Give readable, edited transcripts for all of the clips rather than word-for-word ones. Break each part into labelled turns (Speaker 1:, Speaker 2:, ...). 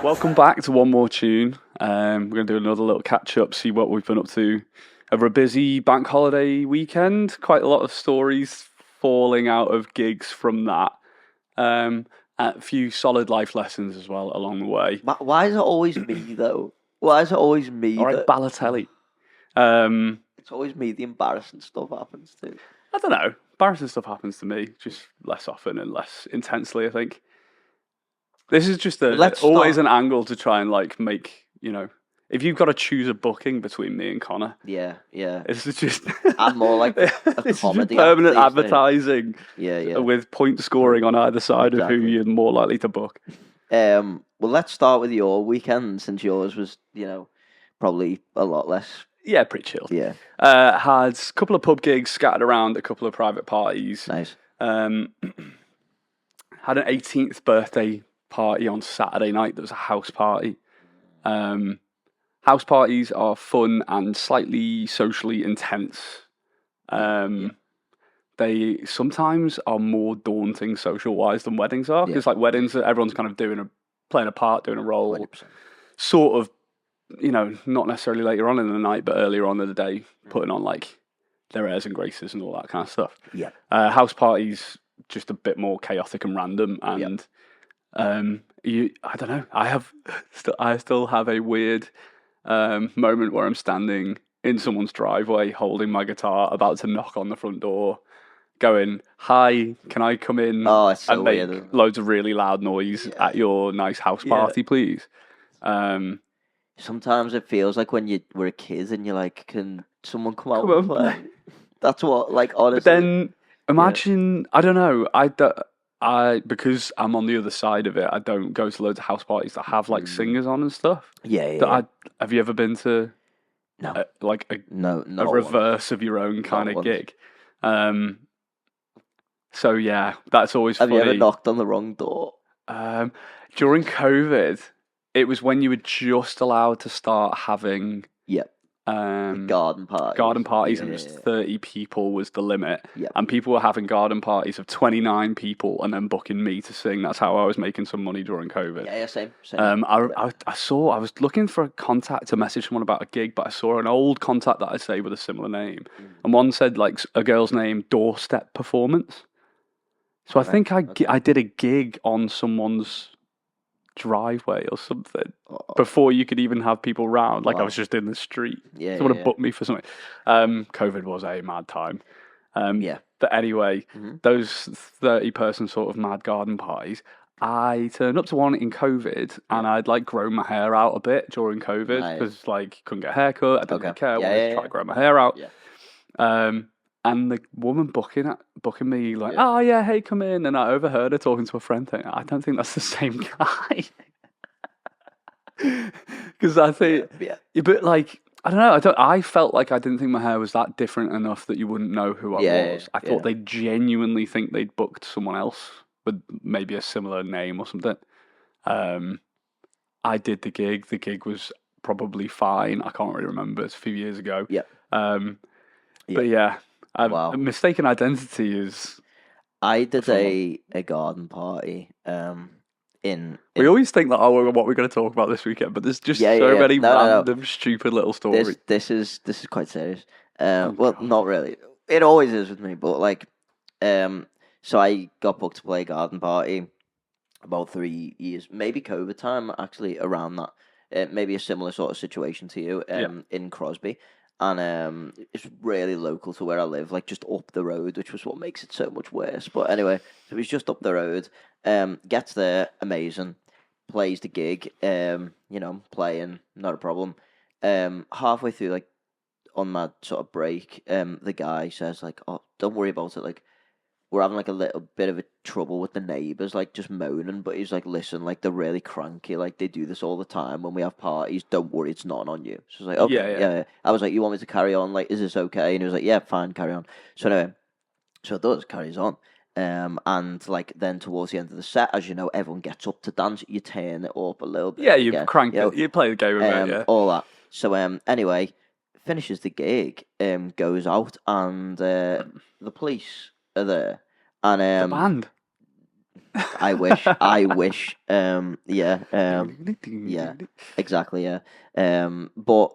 Speaker 1: Welcome back to One More Tune. We're going to do another little catch-up, see what we've been up to over a busy bank holiday weekend. Quite a lot of stories falling out of gigs from that. A few solid life lessons as well along the way.
Speaker 2: Why is it always me, though? Why is it always me?
Speaker 1: All right, Balotelli.
Speaker 2: It's always me the embarrassing stuff happens to.
Speaker 1: I don't know. Embarrassing stuff happens to me, just less often and less intensely, I think. This is just always an angle to try and make, if you've got to choose a booking between me and Connor.
Speaker 2: Yeah.
Speaker 1: This is just
Speaker 2: I'm more like a comedy
Speaker 1: permanent advertising.
Speaker 2: Yeah.
Speaker 1: With point scoring on either side of who you're more likely to book.
Speaker 2: Well, let's start with your weekend, since yours was, probably a lot less.
Speaker 1: Yeah, pretty chilled.
Speaker 2: Yeah.
Speaker 1: Had a couple of pub gigs scattered around, a couple of private parties.
Speaker 2: Nice.
Speaker 1: Had an 18th birthday party on Saturday night. That was a house party. House parties are fun and slightly socially intense. They sometimes are more daunting social wise than weddings are, because weddings, everyone's kind of playing a part, doing a role,
Speaker 2: 100%.
Speaker 1: sort of, not necessarily later on in the night, but earlier on in the day, putting on their airs and graces and all that kind of stuff.
Speaker 2: Yeah.
Speaker 1: House parties just a bit more chaotic and random, and I don't know. I still have a weird moment where I'm standing in someone's driveway, holding my guitar, about to knock on the front door, going, "Hi, can I come in
Speaker 2: it's so
Speaker 1: and make
Speaker 2: weird.
Speaker 1: loads of really loud noise at your nice house party, please?"
Speaker 2: Sometimes it feels like when you were a kid and you're like, "Can someone come out and play?" That's what, honestly.
Speaker 1: But then imagine, I don't know, because I'm on the other side of it, I don't go to loads of house parties that have singers on and stuff.
Speaker 2: Yeah.
Speaker 1: Have you ever been to
Speaker 2: No.
Speaker 1: a reverse of your own kind of gig? So yeah, that's always funny.
Speaker 2: Have you ever knocked on the wrong door?
Speaker 1: During COVID, it was when you were just allowed to start having
Speaker 2: garden parties.
Speaker 1: Garden parties, and it was 30 people was the limit.
Speaker 2: Yep.
Speaker 1: And people were having garden parties of 29 people and then booking me to sing. That's how I was making some money during COVID.
Speaker 2: Yeah, same.
Speaker 1: I was looking for a contact to message someone about a gig, but I saw an old contact that I say with a similar name. And one said a girl's name, Doorstep Performance. So I think I did a gig on someone's driveway or something before you could even have people round. I was just in the street. Someone had booked me for something. COVID was a mad time. But anyway, those 30-person sort of mad garden parties, I turned up to one in COVID, and I'd grown my hair out a bit during COVID because couldn't get a haircut. I didn't really care. I wanted to try to grow my hair out. And the woman booking me "Oh yeah, hey, come in," and I overheard her talking to a friend saying, "I don't think that's the same guy," because I think, but I don't know. I felt like I didn't think my hair was that different enough that you wouldn't know who I was. I thought they genuinely think they'd booked someone else with maybe a similar name or something. I did the gig. The gig was probably fine. I can't really remember. It's a few years ago. But yeah. Mistaken identity is.
Speaker 2: I did a garden party.
Speaker 1: We always think that what we're going to talk about this weekend, but there's just many random, stupid little stories.
Speaker 2: This is quite serious. Not really. It always is with me, but so I got booked to play a garden party about 3 years, maybe COVID time, actually, around that. Maybe a similar sort of situation to you in Crosby. And it's really local to where I live, just up the road, which was what makes it so much worse. But anyway, so he's just up the road. Gets there, amazing. Plays the gig, playing, not a problem. Halfway through, on my sort of break, the guy says, "Oh, don't worry about it. We're having a little bit of a trouble with the neighbours, just moaning." But he's "Listen, they're really cranky. They do this all the time when we have parties. Don't worry, it's not on you." So I was "Okay, yeah." I was "You want me to carry on? Is this okay?" And he was "Yeah, fine, carry on." So anyway, so it does, carries on. And then towards the end of the set, as you know, everyone gets up to dance. You turn it up a little bit.
Speaker 1: Yeah, you crank it. You play the game a bit, yeah.
Speaker 2: All that. So anyway, finishes the gig, goes out, and the police are there, and
Speaker 1: the band.
Speaker 2: I wish. I wish. Yeah. Exactly. Yeah. But.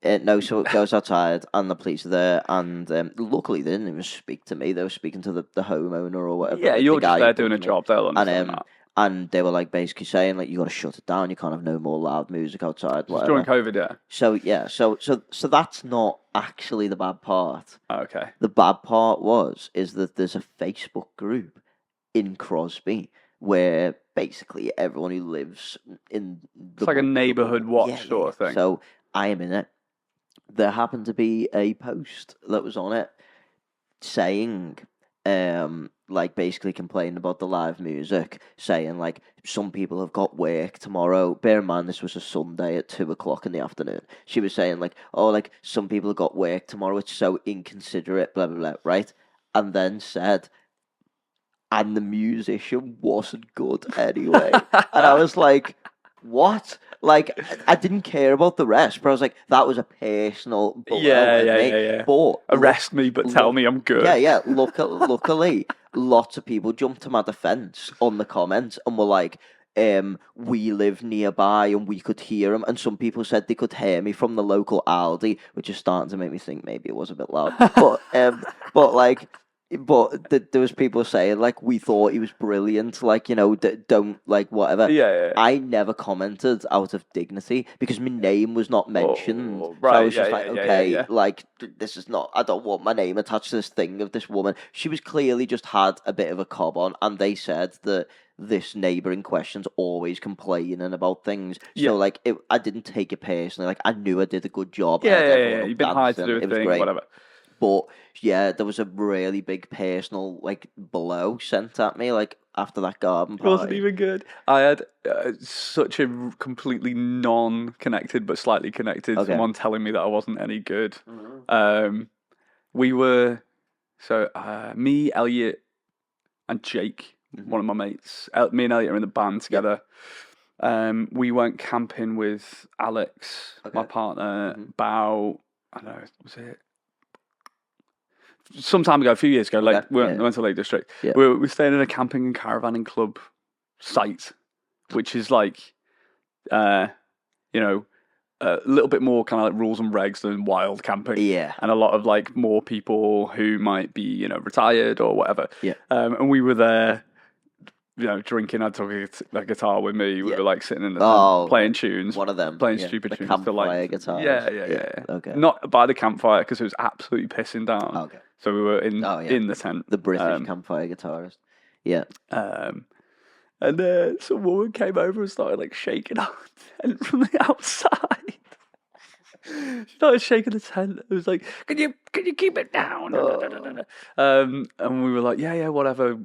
Speaker 2: No, so it goes outside, and the police are there, and luckily they didn't even speak to me. They were speaking to the homeowner or whatever.
Speaker 1: Yeah,
Speaker 2: the
Speaker 1: you're just
Speaker 2: guy who
Speaker 1: there doing a
Speaker 2: buzzed me.
Speaker 1: job. They'll understand
Speaker 2: And
Speaker 1: that.
Speaker 2: and they were like basically saying like you got to shut it down. You can't have no more loud music outside.
Speaker 1: Just during
Speaker 2: Whatever.
Speaker 1: COVID, yeah.
Speaker 2: So yeah, so that's not actually the bad part.
Speaker 1: Okay.
Speaker 2: The bad part is that there's a Facebook group in Crosby where basically everyone who lives in
Speaker 1: It's like a neighborhood watch sort of thing.
Speaker 2: So I am in it. There happened to be a post that was on it saying, like basically complaining about the live music, saying like some people have got work tomorrow. Bear in mind this was a Sunday at 2:00 in the afternoon. She was saying like, oh, like some people have got work tomorrow. It's so inconsiderate, blah blah blah, right? And then said, and the musician wasn't good anyway. And I was like, what? Like, I didn't care about the rest, but I was like, that was a personal blow at me.
Speaker 1: Yeah.
Speaker 2: But
Speaker 1: arrest me, but tell me I'm good.
Speaker 2: Yeah. Luckily, lots of people jumped to my defense on the comments and were like, we live nearby and we could hear him. And some people said they could hear me from the local Aldi, which is starting to make me think maybe it was a bit loud. But there was people saying like we thought he was brilliant, like don't like whatever.
Speaker 1: Yeah.
Speaker 2: I never commented out of dignity because my name was not mentioned.
Speaker 1: Right.
Speaker 2: So I was just
Speaker 1: Yeah.
Speaker 2: like this is not. I don't want my name attached to this thing of this woman. She was clearly just had a bit of a cob on, and they said that this neighbour in question's always complaining about things. So like I didn't take it personally. Like I knew I did a good job.
Speaker 1: Yeah. You've been hired to do a thing, whatever.
Speaker 2: But yeah, there was a really big personal like blow sent at me like after that garden party.
Speaker 1: It wasn't even good. I had such a completely non-connected but slightly connected someone telling me that I wasn't any good.
Speaker 2: Mm-hmm.
Speaker 1: We were me, Elliot, and Jake, one of my mates. Me and Elliot are in the band together. We went camping with Alex, my partner, about I don't know, was it? Some time ago, a few years ago, we went to Lake District. Yeah. We were staying in a camping and caravanning club site, which is like, a little bit more kind of like rules and regs than wild camping.
Speaker 2: Yeah.
Speaker 1: And a lot of like more people who might be, retired or whatever.
Speaker 2: Yeah.
Speaker 1: And we were there, drinking. I took a guitar with me. We were like sitting in the tent, playing tunes.
Speaker 2: One of them.
Speaker 1: Playing stupid tunes.
Speaker 2: Campfire guitars.
Speaker 1: Yeah.
Speaker 2: Okay.
Speaker 1: Not by the campfire because it was absolutely pissing down.
Speaker 2: Okay.
Speaker 1: So we were in the tent.
Speaker 2: The British campfire guitarist. Yeah.
Speaker 1: And some woman came over and started like shaking our tent from the outside. She started shaking the tent. It was like, can you keep it down? And we were like, yeah, whatever.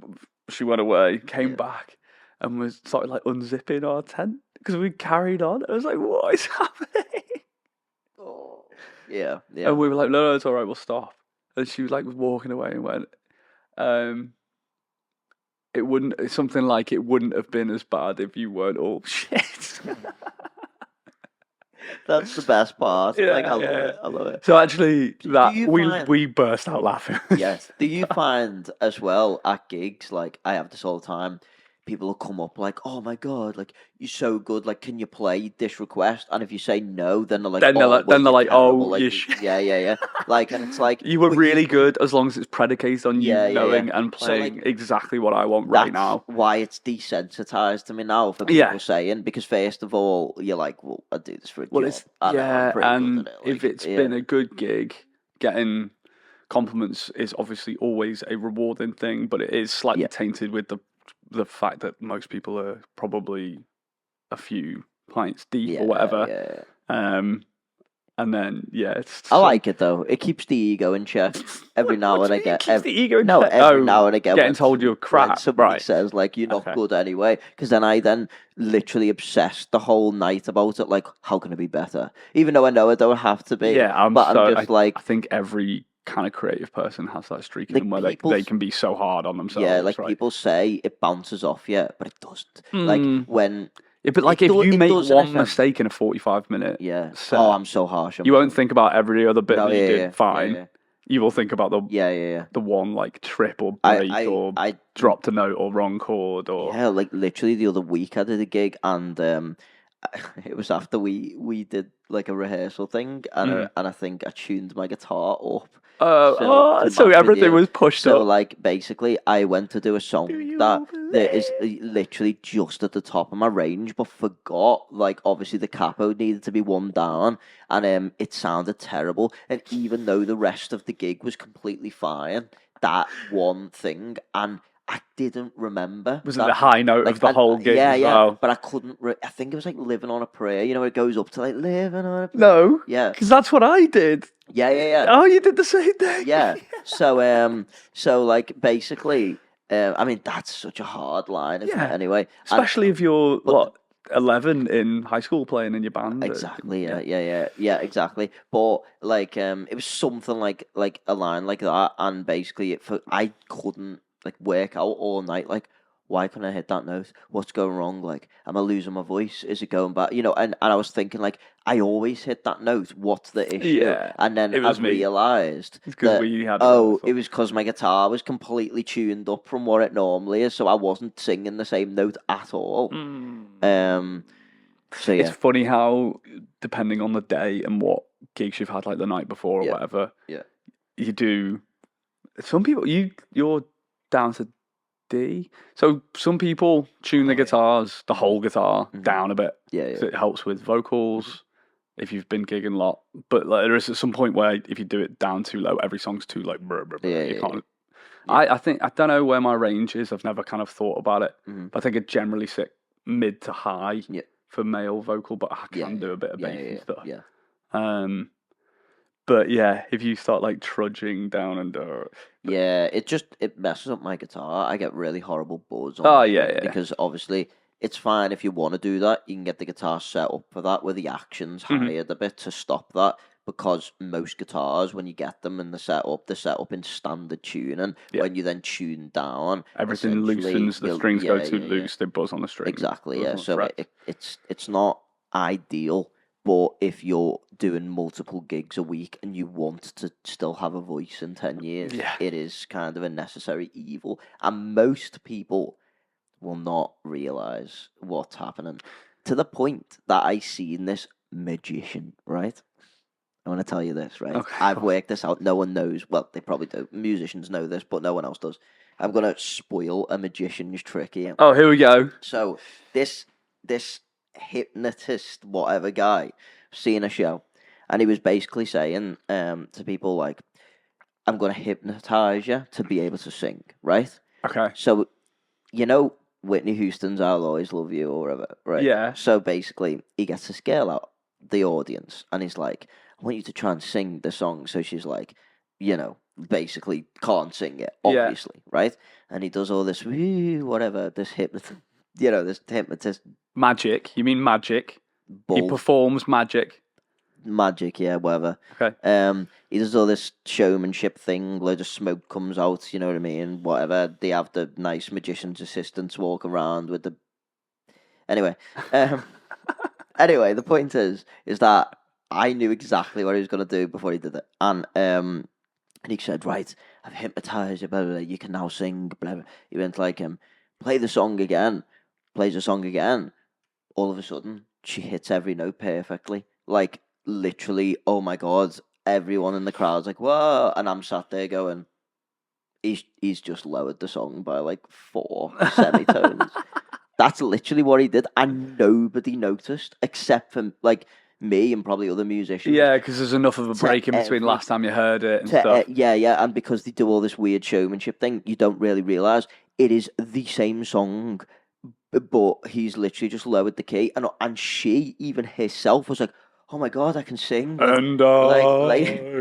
Speaker 1: She went away, came back, and was started like unzipping our tent because we carried on. I was like, what is happening?
Speaker 2: Yeah.
Speaker 1: And we were like, no, it's all right, we'll stop. And she was walking away and went, it's something like it wouldn't have been as bad if you weren't all shit.
Speaker 2: That's the best part.
Speaker 1: Yeah,
Speaker 2: I love it.
Speaker 1: So actually, we burst out laughing.
Speaker 2: Yes. Do you find as well at gigs, like I have this all the time, people will come up like, oh my God, like you're so good, like can you play this request? And if you say no, then they're like, yeah. Like, and it's like
Speaker 1: you were really good as long as it's predicated on you knowing and playing exactly what I want right now.
Speaker 2: Why it's desensitized to me now for people saying, because first of all, you're like, well, I do this for a job.
Speaker 1: And if it's been a good gig, getting compliments is obviously always a rewarding thing, but it is slightly tainted with the fact that most people are probably a few pints deep or whatever. And then
Speaker 2: I like it though. It keeps the ego in check. Every now and again.
Speaker 1: Keeps the ego in check.
Speaker 2: Every now and again.
Speaker 1: Getting told you're crap.
Speaker 2: Somebody says like you're not good anyway, because then I literally obsessed the whole night about it. Like, how can it be better? Even though I know it don't have to be.
Speaker 1: Yeah,
Speaker 2: I'm just
Speaker 1: I think every kind of creative person has that streak in them where they can be so hard on themselves.
Speaker 2: Yeah, like people say it bounces off you, but it doesn't. Like when.
Speaker 1: Yeah, but like if you make one mistake in a 45-minute set,
Speaker 2: I'm so harsh.
Speaker 1: You won't think about every other bit that you did fine. you will think about
Speaker 2: Yeah.
Speaker 1: the one like trip or break or
Speaker 2: I
Speaker 1: dropped a note or wrong chord or
Speaker 2: yeah, like literally the other week I did a gig, and it was after we did like a rehearsal thing, and I think I tuned my guitar up. To
Speaker 1: so
Speaker 2: match with
Speaker 1: everything
Speaker 2: you.
Speaker 1: was pushed
Speaker 2: So
Speaker 1: up.
Speaker 2: like basically, I went to do a song that is literally just at the top of my range, but forgot like obviously the capo needed to be one down, and it sounded terrible. And even though the rest of the gig was completely fine, that one thing, and I didn't remember.
Speaker 1: Was it the high note of the whole gig as well?
Speaker 2: But I couldn't. I think it was like "Living on a Prayer." You know, it goes up to like "Living on a Prayer."
Speaker 1: No,
Speaker 2: Yeah,
Speaker 1: because that's what I did.
Speaker 2: yeah.
Speaker 1: Oh, you did the same thing.
Speaker 2: Yeah. So like basically, I mean that's such a hard line, isn't it? Anyway,
Speaker 1: especially if you're 11 in high school playing in your band.
Speaker 2: Exactly. Yeah. Exactly. But like, it was something like a line like that, and basically, I couldn't like work out all night. Like, why couldn't I hit that note? What's going wrong? Like, am I losing my voice? Is it going back? You know, and I was thinking like, I always hit that note. What's the issue?
Speaker 1: Yeah,
Speaker 2: And then
Speaker 1: it was
Speaker 2: I
Speaker 1: me.
Speaker 2: realised
Speaker 1: because
Speaker 2: that
Speaker 1: we had
Speaker 2: it was because my guitar was completely tuned up from what it normally is, so I wasn't singing the same note at all. So yeah,
Speaker 1: It's funny how depending on the day and what gigs you've had like the night before or whatever, you do. Some people you're down to D. So some people tune the guitars, the whole guitar, down a bit.
Speaker 2: Yeah.
Speaker 1: So it helps with vocals if you've been gigging a lot. But like, there is at some point where if you do it down too low, every song's too like you can't. I think I don't know where my range is. I've never kind of thought about it. But I think it generally sit mid to high for male vocal, but I can do a bit of bass and stuff. But yeah, if you start like trudging down and
Speaker 2: it messes up my guitar. I get really horrible buzz on it. Because obviously it's fine if you want to do that. You can get the guitar set up for that, where the action's hired a bit to stop that. Because most guitars, when you get them and they're set up in standard tuning. When you then tune down,
Speaker 1: everything loosens. The strings go too loose. They buzz on the strings.
Speaker 2: Exactly. Yeah. So it's not ideal. But if you're doing multiple gigs a week and you want to still have a voice in 10 years, it is kind of a necessary evil. And most people will not realise what's happening. To the point that I seen this magician, right? I want to tell you this, right? Okay. I've worked this out. No one knows. Well, they probably do. Musicians know this, but no one else does. I'm going to spoil a magician's trick here.
Speaker 1: Oh, here we go.
Speaker 2: So this hypnotist, whatever guy, seeing a show, and he was basically saying to people like, I'm going to hypnotize you to be able to sing, right?
Speaker 1: Okay.
Speaker 2: So, you know, Whitney Houston's I'll Always Love You or whatever, right?
Speaker 1: Yeah.
Speaker 2: So basically, he gets this girl out, the audience, and he's like, I want you to try and sing the song. So she's like, you know, basically can't sing it, obviously, right? And he does all this, whatever, this hypnotist.
Speaker 1: Magic. You mean magic?
Speaker 2: Bull.
Speaker 1: He performs magic.
Speaker 2: Magic, yeah, whatever.
Speaker 1: Okay.
Speaker 2: He does all this showmanship thing. Loads of smoke comes out. You know what I mean? Whatever. They have the nice magician's assistants walk around with the. Anyway, anyway, the point is that I knew exactly what he was going to do before he did it, and he said, "Right, I've hypnotized you. Blah, blah, blah. You can now sing." Blah, blah. He went like, "Play the song again." Plays the song again. All of a sudden, she hits every note perfectly. Like, literally, oh my God, everyone in the crowd's like, whoa. And I'm sat there going, he's just lowered the song by like 4 semitones. That's literally what he did. And nobody noticed, except for like me and probably other musicians.
Speaker 1: Yeah, because there's enough of a break in between last time you heard it and stuff.
Speaker 2: Yeah. And because they do all this weird showmanship thing, you don't really realise it is the same song. But he's literally just lowered the key, and she even herself was like, "Oh my God, I can sing!"
Speaker 1: And I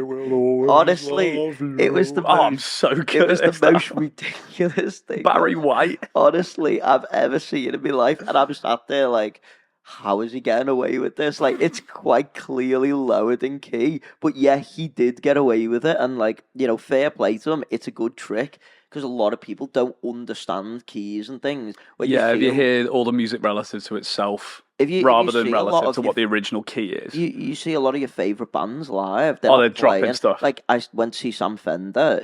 Speaker 1: will always
Speaker 2: honestly,
Speaker 1: love you.
Speaker 2: It was the most,
Speaker 1: I'm so good.
Speaker 2: It was the most ridiculous thing
Speaker 1: Barry White,
Speaker 2: honestly, I've ever seen in my life, and I'm sat there like, how is he getting away with this? Like, it's quite clearly lowered in key, but yeah, he did get away with it, and like, you know, fair play to him. It's a good trick. because a lot of people don't understand keys and things. When
Speaker 1: Yeah, if you
Speaker 2: see
Speaker 1: hear all the music relative to itself
Speaker 2: if you
Speaker 1: rather than
Speaker 2: see a lot
Speaker 1: relative
Speaker 2: of
Speaker 1: to what the original key is.
Speaker 2: you see a lot of your favorite bands live. They're
Speaker 1: Oh,
Speaker 2: not
Speaker 1: they're dropping
Speaker 2: playing.
Speaker 1: stuff.
Speaker 2: Like I went to see Sam Fender,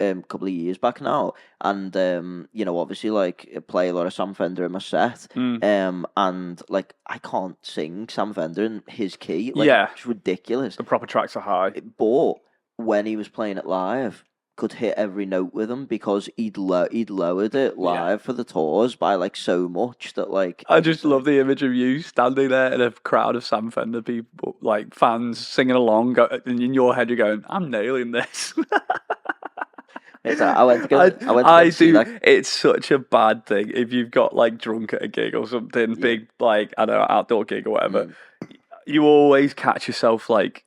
Speaker 2: a couple of years back now, and obviously like play a lot of Sam Fender in my set. And like I can't sing Sam Fender in his key. Like
Speaker 1: Yeah.
Speaker 2: it's ridiculous.
Speaker 1: The proper tracks are high.
Speaker 2: But when he was playing it live, could hit every note with him because he'd lowered it live for the tours by like so much that like
Speaker 1: I just love the image of you standing there in a crowd of Sam Fender people, like fans singing along, and in your head you're going, "I'm nailing this."
Speaker 2: I went to go see that.
Speaker 1: It's such a bad thing if you've got like drunk at a gig or something big, like I don't know, outdoor gig or whatever. You always catch yourself like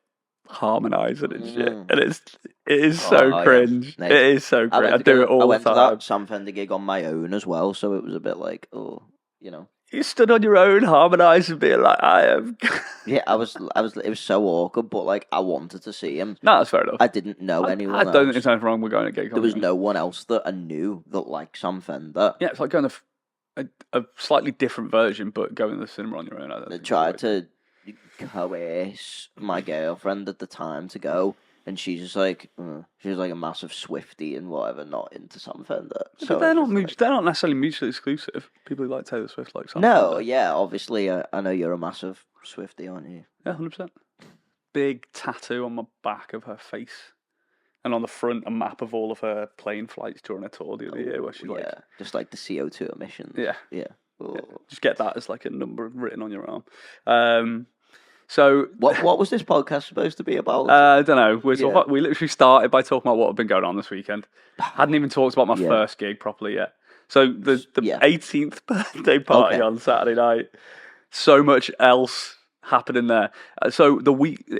Speaker 1: harmonizing and shit, and it is so cringe.
Speaker 2: Yes.
Speaker 1: It is so cringe. I do it all the time.
Speaker 2: I went to that Sam Fender gig on my own as well, so it was a bit like,
Speaker 1: You stood on your own, harmonising, being like, I am.
Speaker 2: Yeah, I was. It was so awkward, but like I wanted to see him.
Speaker 1: No, that's fair enough.
Speaker 2: I didn't know anyone.
Speaker 1: I don't think there's anything wrong with going to gigs.
Speaker 2: There was no one else that I knew that liked Sam Fender.
Speaker 1: Yeah, it's like going to a slightly different version, but going to the cinema on your own.
Speaker 2: I tried to coerce my girlfriend at the time to go, and she's just like, she was like a massive Swiftie and whatever, not into Sam Fender. So
Speaker 1: but they're not necessarily mutually exclusive. People who like Taylor Swift like Sam
Speaker 2: No,
Speaker 1: Fender.
Speaker 2: yeah, obviously, I know you're a massive Swiftie, aren't you?
Speaker 1: Yeah, 100%. Big tattoo on my back of her face, and on the front a map of all of her plane flights during a tour the other year, where she's like,
Speaker 2: just like the CO2 emissions.
Speaker 1: Yeah.
Speaker 2: Oh.
Speaker 1: Just get that as like a number written on your arm. So
Speaker 2: what was this podcast supposed to be about?
Speaker 1: I don't know. We literally started by talking about what had been going on this weekend. Hadn't even talked about my first gig properly yet. So the 18th birthday party on Saturday night. So much else happening there. So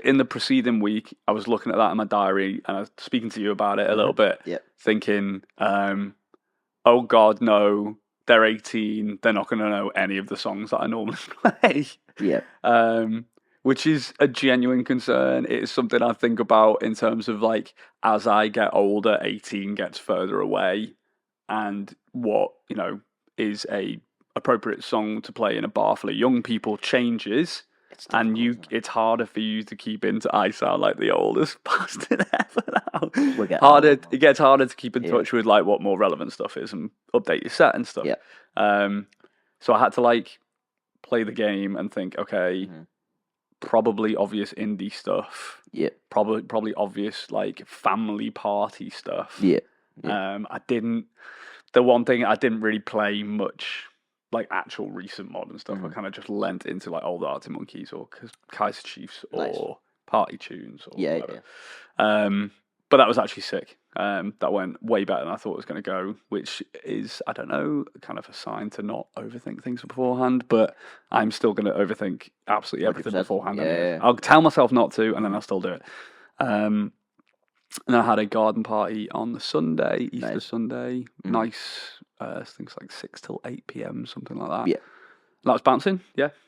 Speaker 1: in the preceding week, I was looking at that in my diary and I was speaking to you about it a little bit, thinking, oh God, no, they're 18. They're not going to know any of the songs that I normally play.
Speaker 2: Yeah.
Speaker 1: Which is a genuine concern. It is something I think about in terms of like, as I get older, 18 gets further away, and what, is a appropriate song to play in a bar full of young people changes, and it's harder for you to keep into. I sound like the oldest bastard ever now. It gets harder to keep in touch with like what more relevant stuff is and update your set and stuff. So I had to like play the game and think, okay. Probably obvious indie stuff. Yeah. Probably obvious like family party stuff.
Speaker 2: Yeah.
Speaker 1: The one thing I didn't really play much like actual recent modern stuff. I kind of just lent into like old Arctic Monkeys or Kaiser Chiefs or party tunes or whatever. But that was actually sick. That went way better than I thought it was going to go, which is, I don't know, kind of a sign to not overthink things beforehand, but I'm still going to overthink absolutely everything 100%. Beforehand. Yeah. I'll tell myself not to, and then I'll still do it. And I had a garden party on the Sunday, Easter Sunday. Nice, things like 6 till 8 p.m, something like that. Yeah. That was bouncing,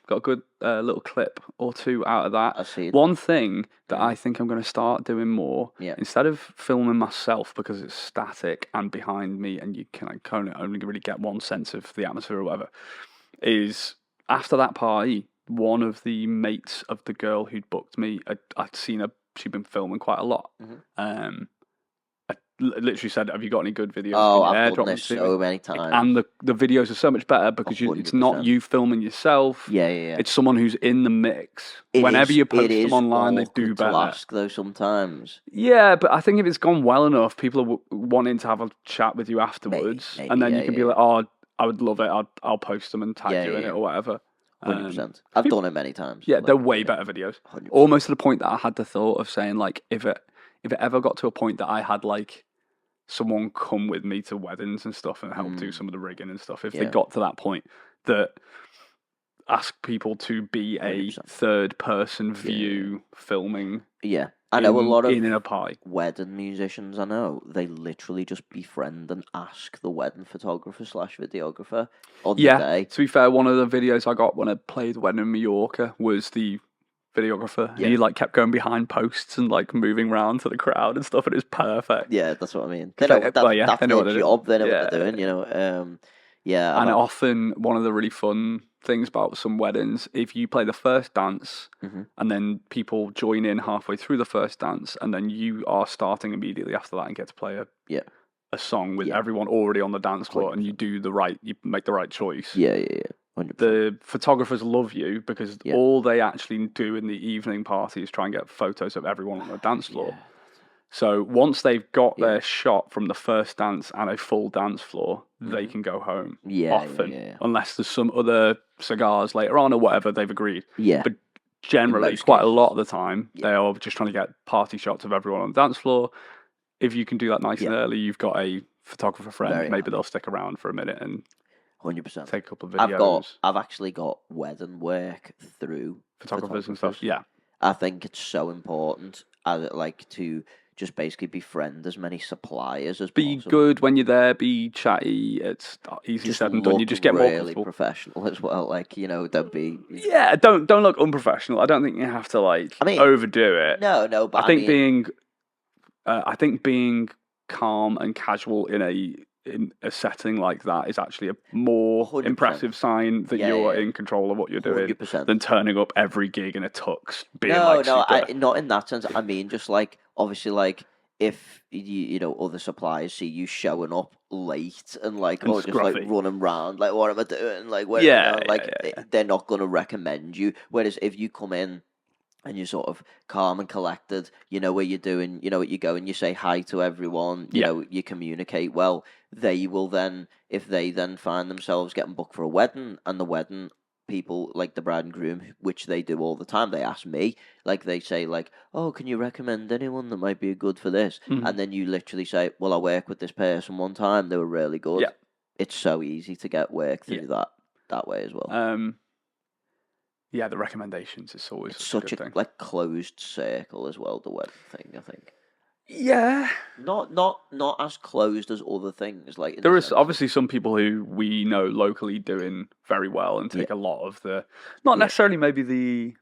Speaker 1: Got a good little clip or two out of that.
Speaker 2: I see.
Speaker 1: One thing that I think I'm going to start doing more, instead of filming myself because it's static and behind me and you can only really get one sense of the atmosphere or whatever, is after that party, one of the mates of the girl who'd booked me, I'd seen her, she'd been filming quite a lot. I literally said, have you got any good videos?
Speaker 2: Oh, I've done this so many times.
Speaker 1: And the videos are so much better because it's not you filming yourself.
Speaker 2: Yeah.
Speaker 1: It's someone who's in the mix. Whenever you post them online, they do better.
Speaker 2: To ask, though, sometimes.
Speaker 1: Yeah, but I think if it's gone well enough, people are wanting to have a chat with you afterwards. Maybe, and then you can be like, oh, I would love it. I'll post them and tag you in it or whatever.
Speaker 2: 100%. I've done it many times.
Speaker 1: Yeah, they're way better videos. 100%. Almost to the point that I had the thought of saying, like, if it ever got to a point that I had, like, someone come with me to weddings and stuff and help do some of the rigging and stuff, if they got to that point, that ask people to be a 100%. Third person view filming.
Speaker 2: Yeah. I know a lot of
Speaker 1: in a party.
Speaker 2: Wedding musicians, I know, they literally just befriend and ask the wedding photographer / videographer on the day.
Speaker 1: To be fair, one of the videos I got when I played the wedding in Mallorca was the videographer.
Speaker 2: Yeah.
Speaker 1: He like kept going behind posts and like moving around to the crowd and stuff. And it was perfect.
Speaker 2: Yeah, that's what I mean.
Speaker 1: They know- that's
Speaker 2: Their
Speaker 1: what they do.
Speaker 2: job. They know
Speaker 1: Yeah.
Speaker 2: what they're doing. Yeah.
Speaker 1: And often one of the really fun things about some weddings, if you play the first dance and then people join in halfway through the first dance, and then you are starting immediately after that and get to play a song with everyone already on the dance floor,
Speaker 2: 100%.
Speaker 1: and you make the right choice.
Speaker 2: Yeah. 100%.
Speaker 1: The photographers love you because all they actually do in the evening party is try and get photos of everyone on the dance floor.
Speaker 2: Yeah.
Speaker 1: So once they've got their shot from the first dance and a full dance floor, they can go home. Often, unless there's some other cigars later on or whatever they've agreed.
Speaker 2: Yeah.
Speaker 1: But generally, quite a lot of the time, they are just trying to get party shots of everyone on the dance floor. If you can do that nice and early, you've got a photographer friend. Maybe they'll stick around for a minute and
Speaker 2: 100%.
Speaker 1: take a couple of videos.
Speaker 2: I've actually got wedding work through
Speaker 1: photographers and stuff. Yeah.
Speaker 2: I think it's so important to just basically befriend as many suppliers as
Speaker 1: be
Speaker 2: possible.
Speaker 1: Good when you're there. Be chatty. It's easy said and done. You just get
Speaker 2: really
Speaker 1: more comfortable.
Speaker 2: Professional as well. Don't be.
Speaker 1: Yeah, don't look unprofessional. I don't think you have to overdo it.
Speaker 2: No. But
Speaker 1: I think being calm and casual in a setting like that is actually a more
Speaker 2: 100%.
Speaker 1: impressive sign that you're in control of what you're doing
Speaker 2: 100%.
Speaker 1: than turning up every gig in a tux.
Speaker 2: Not in that sense. I mean, just obviously, if other suppliers see you showing up late and running around, what am I doing? They're not going to recommend you. Whereas if you come in and you're sort of calm and collected, you know where you're doing, you know what you go, and you say hi to everyone, you know, you communicate well, they will then, if they then find themselves getting booked for a wedding, and the wedding people, like the bride and groom, which they do all the time, they ask me, they say, oh, can you recommend anyone that might be good for this? And then you literally say, well, I worked with this person one time, they were really good. Yeah. It's so easy to get work through that way as well.
Speaker 1: Yeah, the recommendations is always
Speaker 2: such
Speaker 1: a good
Speaker 2: thing. Closed circle as well, the wedding thing, I think.
Speaker 1: Yeah.
Speaker 2: Not as closed as other things.
Speaker 1: There is obviously some people who we know locally doing very well and take a lot of the, not necessarily maybe the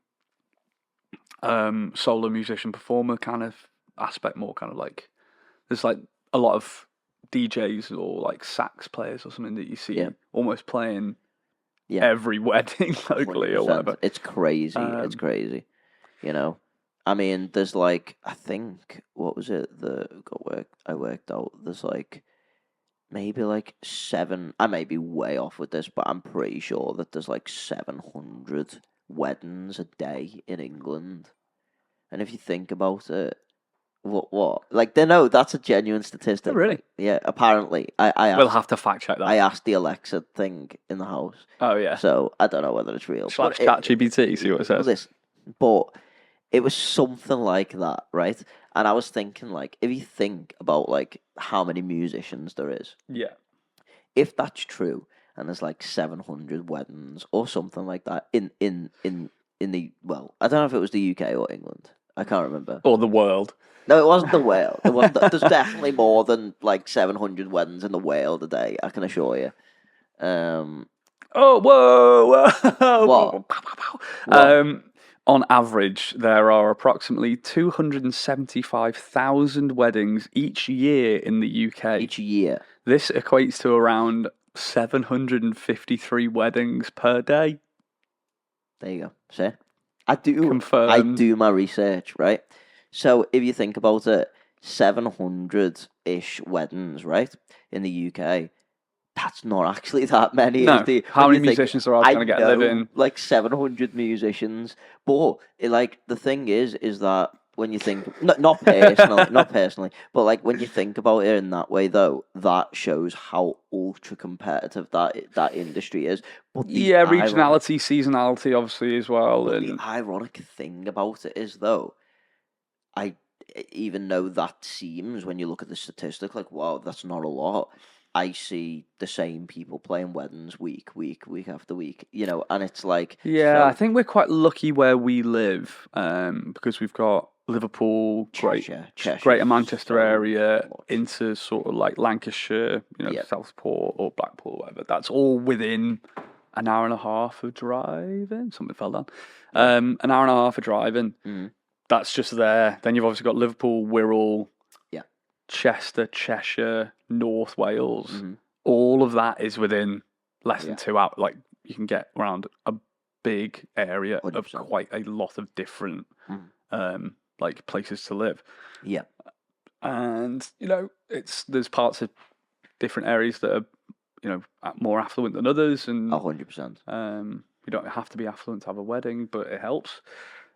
Speaker 1: solo musician performer kind of aspect, more kind of there's a lot of DJs or sax players or something that you see almost playing every wedding locally 100%. Or whatever.
Speaker 2: It's crazy. It's crazy. I mean, there's I think, what was it? I worked out. There's maybe 7. I may be way off with this, but I'm pretty sure that there's 700 weddings a day in England. And if you think about it, what? They know that's a genuine statistic.
Speaker 1: Oh, really?
Speaker 2: Yeah, apparently.
Speaker 1: We'll have to fact check that.
Speaker 2: I asked the Alexa thing in the house.
Speaker 1: Oh, yeah.
Speaker 2: So I don't know whether it's real.
Speaker 1: Slash ChatGPT, see what it says.
Speaker 2: Listen, but it was something like that, right? And I was thinking, if you think about how many musicians there is.
Speaker 1: Yeah.
Speaker 2: If that's true, and there's 700 weddings or something like that in the, well, I don't know if it was the UK or England. I can't remember.
Speaker 1: Or the world.
Speaker 2: No, it wasn't the world. There's definitely more than 700 weddings in the world a day, I can assure you.
Speaker 1: Oh, whoa.
Speaker 2: What?
Speaker 1: On average, there are approximately 275,000 weddings each year in the UK.
Speaker 2: Each year.
Speaker 1: This equates to around 753 weddings per day.
Speaker 2: There you go. See? I do my research, right? So if you think about it, 700-ish weddings, right, in the UK, that's not actually that many.
Speaker 1: No. How many musicians are going to get a living?
Speaker 2: 700 musicians. But the thing is that when you think, not personally, but when you think about it in that way, though, that shows how ultra competitive that industry is. But
Speaker 1: regionality, seasonality, obviously as well.
Speaker 2: And the ironic thing about it is, though, even though that seems, when you look at the statistic, wow, that's not a lot. I see the same people playing weddings week after week, and it's
Speaker 1: I think we're quite lucky where we live, because we've got Liverpool,
Speaker 2: Cheshire,
Speaker 1: Greater Manchester area, into sort of Lancashire, Southport or Blackpool, or whatever. That's all within an hour and a half of driving. Something fell down. An hour and a half of driving. That's just there. Then you've obviously got Liverpool, Wirral, Chester, Cheshire, North Wales. All of that is within less than 2 hours. Like, you can get around a big area
Speaker 2: 100%.
Speaker 1: of quite a lot of different like places to live.
Speaker 2: Yeah.
Speaker 1: And, you know, there's parts of different areas that are, you know, more affluent than others, and
Speaker 2: 100%.
Speaker 1: you don't have to be affluent to have a wedding, but it helps.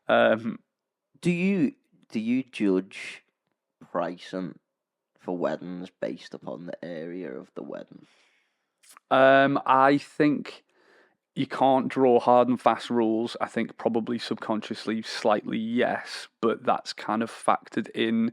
Speaker 2: Do you judge pricing for weddings based upon the area of the wedding?
Speaker 1: I think you can't draw hard and fast rules. I think probably subconsciously, slightly yes, but that's kind of factored in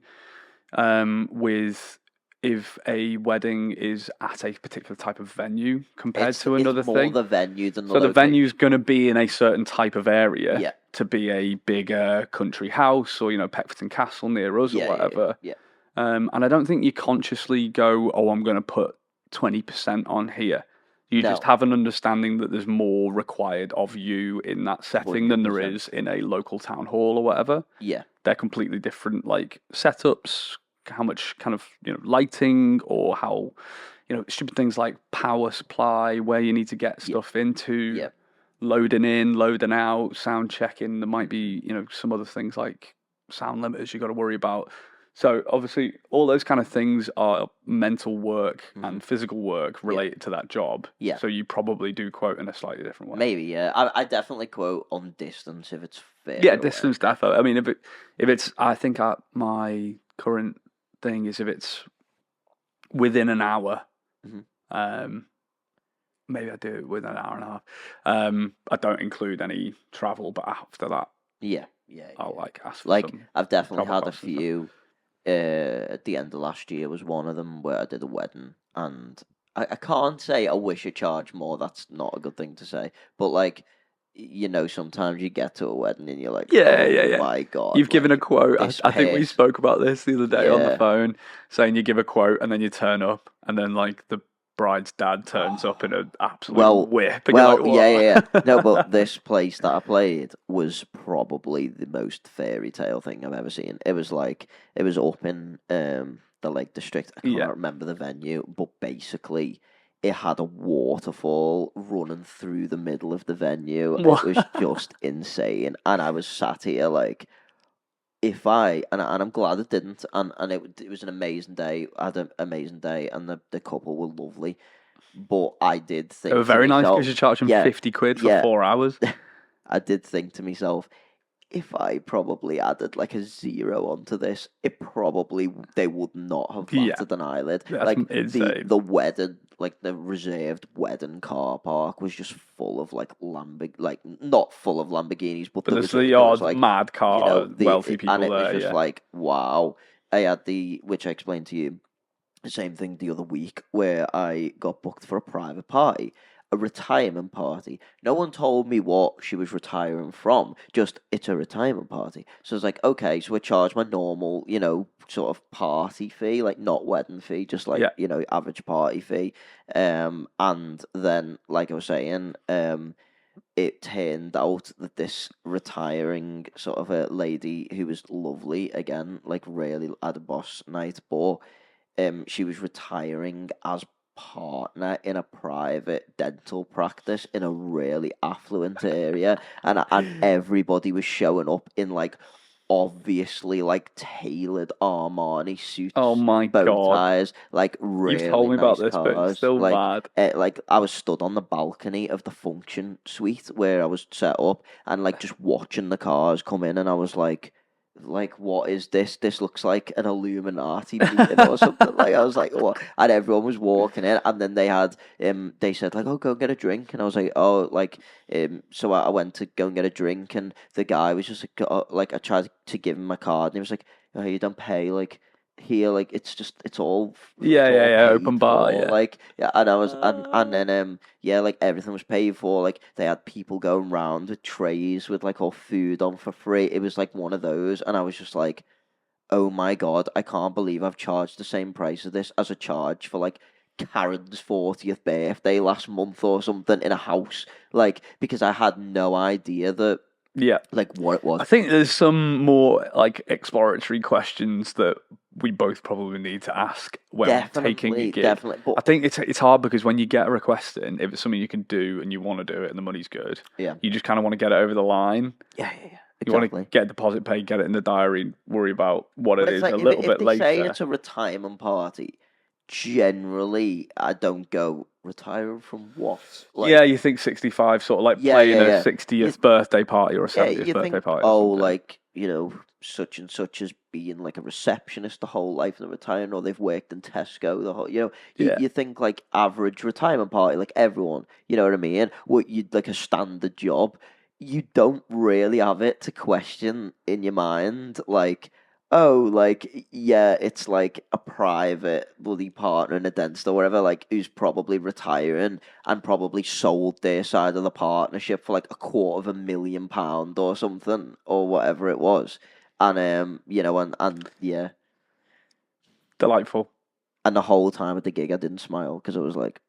Speaker 1: with if a wedding is at a particular type of venue compared to another
Speaker 2: it's more
Speaker 1: thing.
Speaker 2: the venue than the
Speaker 1: So the
Speaker 2: location.
Speaker 1: venue's going to be in a certain type of area to be a bigger country house or, you know, Peckforton Castle near us or whatever.
Speaker 2: Yeah.
Speaker 1: And I don't think you consciously go, oh, I'm going to put 20% on here. You just have an understanding that there's more required of you in that setting 100%. Than there is in a local town hall or whatever.
Speaker 2: Yeah.
Speaker 1: They're completely different, like, setups, how much kind of, you know, lighting, or how, you know, stupid things like power supply, where you need to get stuff into, loading in, loading out, sound checking. There might be, you know, some other things like sound limiters you got to worry about. So obviously all those kind of things are mental work and physical work related to that job.
Speaker 2: Yeah.
Speaker 1: So you probably do quote in a slightly different way.
Speaker 2: Maybe, yeah. I definitely quote on distance if it's fair.
Speaker 1: Yeah, distance definitely. I mean, if it's, I think my current thing is if it's within an hour, maybe I do it within an hour and a half. I don't include any travel, but after that, I'll like ask for some
Speaker 2: I've definitely had a
Speaker 1: costs and stuff.
Speaker 2: few. At the end of last year was one of them where I did a wedding, and I can't say I wish I charged more. That's not a good thing to say, but like, you know, sometimes you get to a wedding and you're like, oh my God.
Speaker 1: You've given a quote. I think we spoke about this the other day on the phone, saying you give a quote and then you turn up, and then like the bride's dad turns up in an absolute whip. And you're like,
Speaker 2: No, but this place that I played was probably the most fairy tale thing I've ever seen. It was like, it was up in the Lake District. I can't remember the venue, but basically it had a waterfall running through the middle of the venue. It was just insane. And I was sat here like, if and I'm glad it didn't, and it was an amazing day. I had an amazing day, and the couple were lovely. But I did think
Speaker 1: they were very nice because you charged them 50 quid for 4 hours.
Speaker 2: I did think to myself, if I probably added like a 0 onto this, they would not have batted an eyelid.
Speaker 1: That's
Speaker 2: like
Speaker 1: insane.
Speaker 2: the wedding, like the reserved wedding car park was just full of like not full of Lamborghinis, but there
Speaker 1: there's
Speaker 2: was
Speaker 1: the odd
Speaker 2: like,
Speaker 1: mad car,
Speaker 2: you know,
Speaker 1: wealthy people
Speaker 2: and it
Speaker 1: there.
Speaker 2: was just like, wow. I had which I explained to you, the same thing the other week where I got booked for a private party. A retirement party. No one told me what she was retiring from. Just, it's a retirement party. So I was like, okay, so I charge my normal, you know, sort of party fee, like not wedding fee, just like, you know, average party fee. And then, like I was saying, it turned out that this retiring sort of a lady who was lovely, again, like really had a boss night, but she was retiring as partner in a private dental practice in a really affluent area, and everybody was showing up in like obviously like tailored Armani suits,
Speaker 1: oh my
Speaker 2: bow
Speaker 1: God,
Speaker 2: ties, like really
Speaker 1: you've told me
Speaker 2: nice
Speaker 1: about this,
Speaker 2: cars.
Speaker 1: but it's still
Speaker 2: like,
Speaker 1: bad.
Speaker 2: Like I was stood on the balcony of the function suite where I was set up, and like just watching the cars come in, and I was like, what is this? This looks like an Illuminati meeting or something. Like, I was like, what? And everyone was walking in, and then they said like, oh, go and get a drink, and I was like, oh, like, so I went to go and get a drink, and the guy was just like, I tried to give him my card, and he was like, oh, you don't pay, like, here, like, it's all
Speaker 1: open bar,
Speaker 2: like, and I was, and then like everything was paid for, like they had people going round with trays with like all food on for free. It was like one of those, and I was just like, oh my God, I can't believe I've charged the same price of this as a charge for like Karen's 40th birthday last month or something in a house, like, because I had no idea that,
Speaker 1: Yeah.
Speaker 2: like, what it was.
Speaker 1: I think there's some more like exploratory questions that we both probably need to ask when taking a gig.
Speaker 2: Definitely. But
Speaker 1: I think it's hard because when you get a request in, if it's something you can do and you want to do it and the money's good, you just kind of want to get it over the line.
Speaker 2: Yeah.
Speaker 1: You want to get a deposit paid, get it in the diary, worry about what it is
Speaker 2: like,
Speaker 1: a little bit
Speaker 2: if they
Speaker 1: later.
Speaker 2: say it's a retirement party, generally I don't go retiring from what. Like,
Speaker 1: yeah, you think 65, sort of like playing a 60th birthday party or a 70th birthday party.
Speaker 2: Oh, like, such and such as being like a receptionist the whole life and they're retiring, or they've worked in Tesco the whole. You think like average retirement party, like everyone. You know what I mean? What you'd like a standard job. You don't really have it to question in your mind, like, oh, like, yeah, it's like a private bloody partner in a dentist or whatever, like, who's probably retiring and probably sold their side of the partnership for like £250,000 or something, or whatever it was. And, and yeah.
Speaker 1: Delightful.
Speaker 2: And the whole time at the gig, I didn't smile because I was like,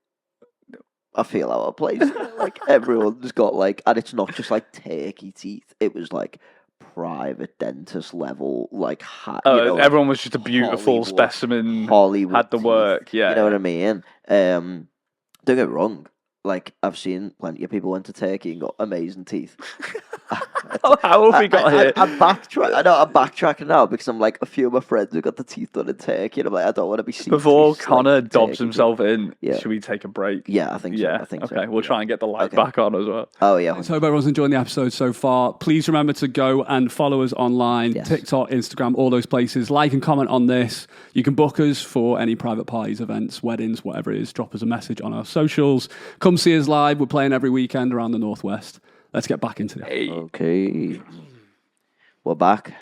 Speaker 2: I feel out of place. Like, everyone's got like, and it's not just like turkey teeth. It was like private dentist level, like,
Speaker 1: everyone was just a beautiful specimen.
Speaker 2: Hollywood
Speaker 1: had the
Speaker 2: teeth,
Speaker 1: work. Yeah,
Speaker 2: you know what I mean. Don't get me wrong. Like, I've seen plenty of people went to Turkey and got amazing teeth.
Speaker 1: How have we got here?
Speaker 2: I'm backtracking now because I'm like, a few of my friends who got the teeth done in Turkey, and I'm like, I don't want to be seen.
Speaker 1: Before Connor dobs himself in, should we take a break?
Speaker 2: Yeah, I think so.
Speaker 1: Yeah,
Speaker 2: I think so.
Speaker 1: Okay, we'll try and get the light back on as well.
Speaker 2: Oh, yeah.
Speaker 3: Let's hope everyone's enjoying the episode so far. Please remember to go and follow us online, TikTok, Instagram, all those places. Like and comment on this. You can book us for any private parties, events, weddings, whatever it is. Drop us a message on our socials. Come see us live. We're playing every weekend around the Northwest. Let's get back into it.
Speaker 2: Okay. We're back.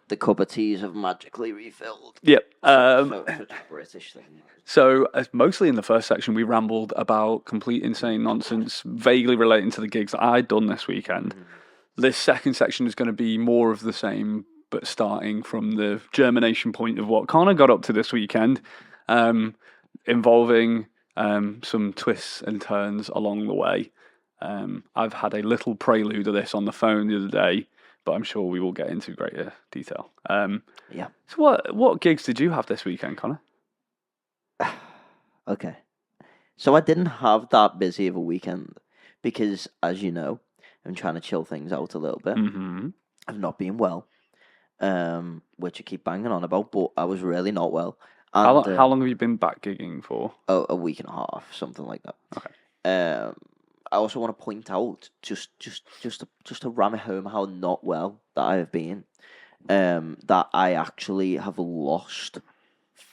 Speaker 2: The cup of teas have magically refilled.
Speaker 1: Yep.
Speaker 2: Such a British thing.
Speaker 1: So, mostly in the first section, we rambled about complete insane nonsense, vaguely relating to the gigs that I'd done this weekend. This second section is going to be more of the same, but starting from the germination point of what Connor got up to this weekend, involving some twists and turns along the way. I've had a little prelude of this on the phone the other day, but I'm sure we will get into greater detail.
Speaker 2: Yeah.
Speaker 1: So what gigs did you have this weekend, Connor?
Speaker 2: Okay. So I didn't have that busy of a weekend because, as you know, I'm trying to chill things out a little bit.
Speaker 1: Mm-hmm.
Speaker 2: I've not been well, which I keep banging on about, but I was really not well. And,
Speaker 1: how long have you been back gigging for?
Speaker 2: A week and a half, something like that.
Speaker 1: Okay.
Speaker 2: I also want to point out, just to ram it home, how not well that I have been. That I actually have lost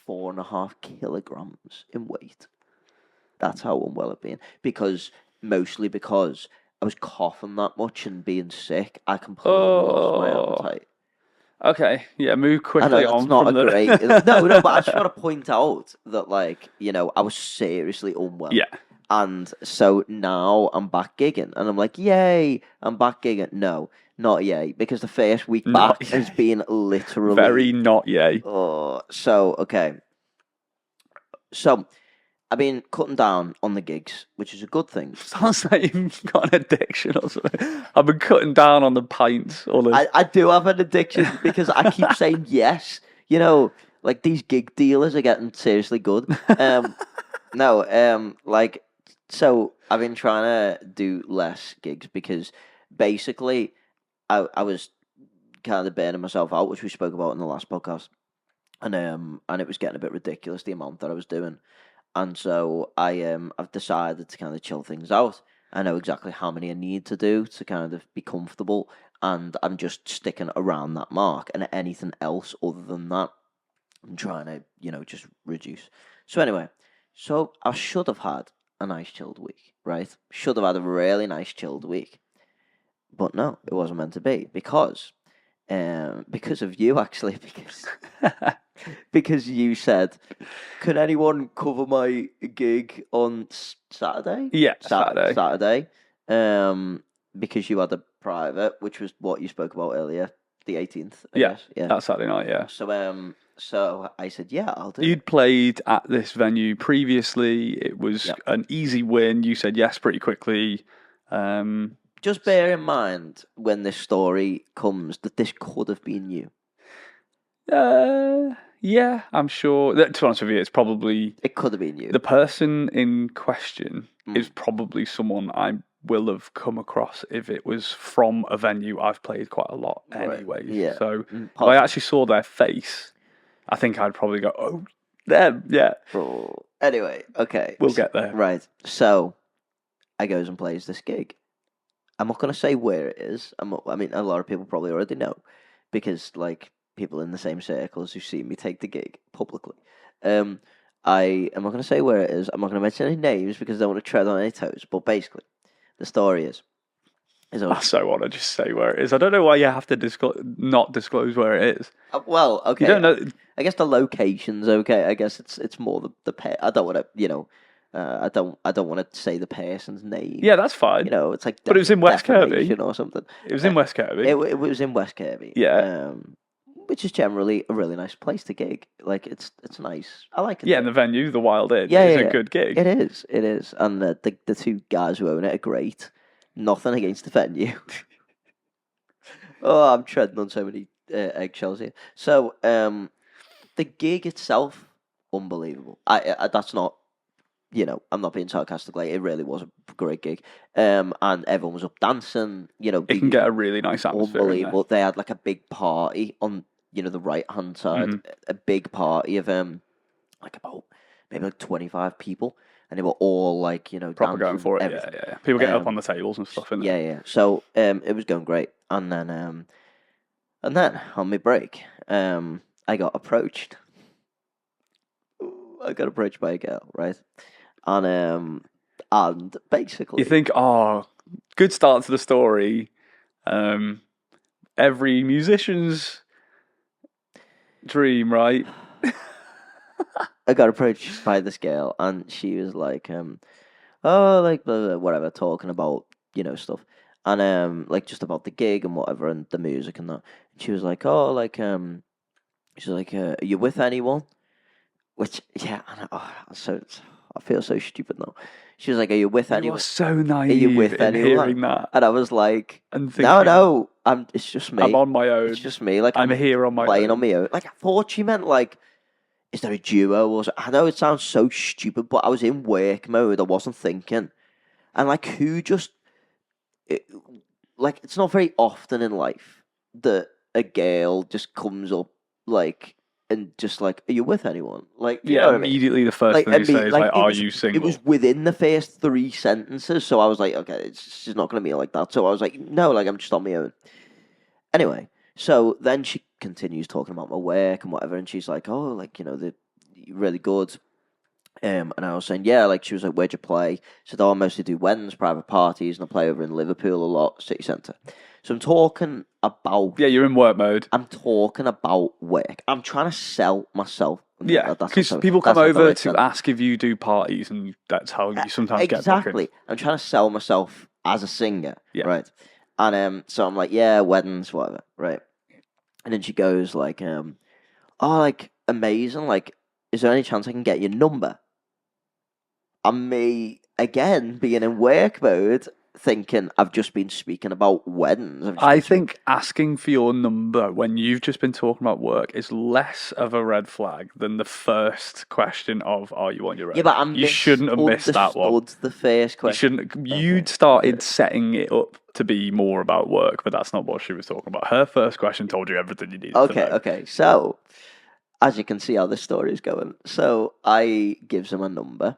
Speaker 2: 4.5 kilograms in weight. That's how unwell I've been. Mostly because I was coughing that much and being sick. I completely lost my appetite.
Speaker 1: Okay, yeah, move quickly on.
Speaker 2: Not a great. No, but I just want to point out that, like, I was seriously unwell.
Speaker 1: Yeah.
Speaker 2: And so now I'm back gigging, and I'm like, yay, I'm back gigging. No, not yay, because the first week back has been literally
Speaker 1: very not yay.
Speaker 2: Okay. So I've been cutting down on the gigs, which is a good thing.
Speaker 1: Sounds like you've got an addiction or something. I've been cutting down on the pints.
Speaker 2: I do have an addiction because I keep saying yes. Like, these gig dealers are getting seriously good. So I've been trying to do less gigs because basically I was kind of burning myself out, which we spoke about in the last podcast, and it was getting a bit ridiculous, the amount that I was doing, and so I've decided to kind of chill things out. I know exactly how many I need to do to kind of be comfortable, and I'm just sticking around that mark, and anything else other than that, I'm trying to just reduce. So anyway, I should have had a nice chilled week, right? Should have had a really nice chilled week. But no, it wasn't meant to be because of you, actually, because you said, can anyone cover my gig on Saturday?
Speaker 1: Yeah,
Speaker 2: Saturday. Because you had a private, which was what you spoke about earlier, the 18th, I guess. Yeah,
Speaker 1: that Saturday night, yeah.
Speaker 2: So So I said, yeah, I'll do it.
Speaker 1: You'd played at this venue previously. It was an easy win. You said yes pretty quickly.
Speaker 2: Just bear in mind when this story comes that this could have been you.
Speaker 1: Yeah, I'm sure. To be honest with you, it's probably...
Speaker 2: It could have been you.
Speaker 1: The person in question is probably someone I will have come across if it was from a venue I've played quite a lot anyways.
Speaker 2: Yeah.
Speaker 1: So if I actually saw their face, I think I'd probably go, oh, them, yeah.
Speaker 2: Oh. Anyway, okay.
Speaker 1: We'll get there.
Speaker 2: Right. So I goes and plays this gig. I'm not going to say where it is. I mean, a lot of people probably already know because, like, people in the same circles who see me take the gig publicly. I'm not going to say where it is. I'm not going to mention any names because I don't want to tread on any toes. But basically, the story is
Speaker 1: I so want to just say where it is. I don't know why you have to not disclose where it is.
Speaker 2: Well, okay.
Speaker 1: You don't know.
Speaker 2: I guess the location's okay. I guess it's more the I don't want to, I don't want to say the person's name.
Speaker 1: Yeah, that's fine.
Speaker 2: It's like,
Speaker 1: but it was in West Kirby
Speaker 2: or something.
Speaker 1: It was in West Kirby.
Speaker 2: It was in West Kirby.
Speaker 1: Yeah.
Speaker 2: Which is generally a really nice place to gig. Like it's nice. I like it.
Speaker 1: Yeah, and the venue, the Wild Inn, is a good gig.
Speaker 2: It is, and the two guys who own it are great. Nothing against the venue. Oh, I'm treading on so many eggshells here. So, the gig itself, unbelievable. I that's not, I'm not being sarcastic. Like, it really was a great gig. And everyone was up dancing.
Speaker 1: It can get a really nice atmosphere.
Speaker 2: Unbelievable. They had like a big party on, the right hand side. A big party of like about maybe like 25 people. And they were all like,
Speaker 1: proper going for it. Yeah. People get up on the tables and stuff.
Speaker 2: Yeah. So it was going great, and then on my break, I got approached. I got approached by a girl, right? And basically,
Speaker 1: you think, oh, good start to the story. Every musician's dream, right?
Speaker 2: I got approached by this girl, and she was like, oh, like, blah, blah, whatever, talking about, stuff. And, like, just about the gig and whatever, and the music and that. And she was like, oh, like, she's like, are you with anyone? Which, yeah, I feel so stupid now. She was like, are you with anyone?
Speaker 1: You are so naive
Speaker 2: are you with anyone?
Speaker 1: Hearing that.
Speaker 2: And I was like,
Speaker 1: and thinking,
Speaker 2: no, it's just me.
Speaker 1: I'm on my own.
Speaker 2: It's just me. Like,
Speaker 1: I'm here on my
Speaker 2: playing
Speaker 1: own.
Speaker 2: on my own. Like, I thought she meant, like, is there a duo? Or I know it sounds so stupid, but I was in work mode. I wasn't thinking. And, like, it's not very often in life that a girl just comes up, like, and just like, are you with anyone? Like, you know what
Speaker 1: immediately
Speaker 2: I mean?
Speaker 1: the first thing you say is like, are you single?
Speaker 2: It was within the first 3 sentences, so I was like, okay, she's not going to be like that. So I was like, no, like, I'm just on my own. Anyway, so then she continues talking about my work and whatever, and she's like, oh, like, they're really good. And I was saying, yeah, like, she was like, where'd you play? I said, oh, I mostly do weddings, private parties, and I play over in Liverpool a lot, city centre. So I'm talking about...
Speaker 1: Yeah, you're in work mode.
Speaker 2: I'm talking about work. I'm trying to sell myself.
Speaker 1: Yeah, because people come over to ask if you do parties, and that's how you sometimes get bookings.
Speaker 2: Exactly. I'm trying to sell myself as a singer, right? And so I'm like, yeah, weddings, whatever, right? And then she goes like, oh, like, amazing, like, is there any chance I can get your number? And me, again, being in work mode, thinking I've just been speaking about weddings.
Speaker 1: I think asking for your number when you've just been talking about work is less of a red flag than the first question of, are you on your own?
Speaker 2: Yeah, but
Speaker 1: you shouldn't have missed that one.
Speaker 2: The first question.
Speaker 1: You'd started setting it up to be more about work, but that's not what she was talking about. Her first question told you everything you needed to know.
Speaker 2: Okay. So, as you can see how this story is going. So, I gives him a number,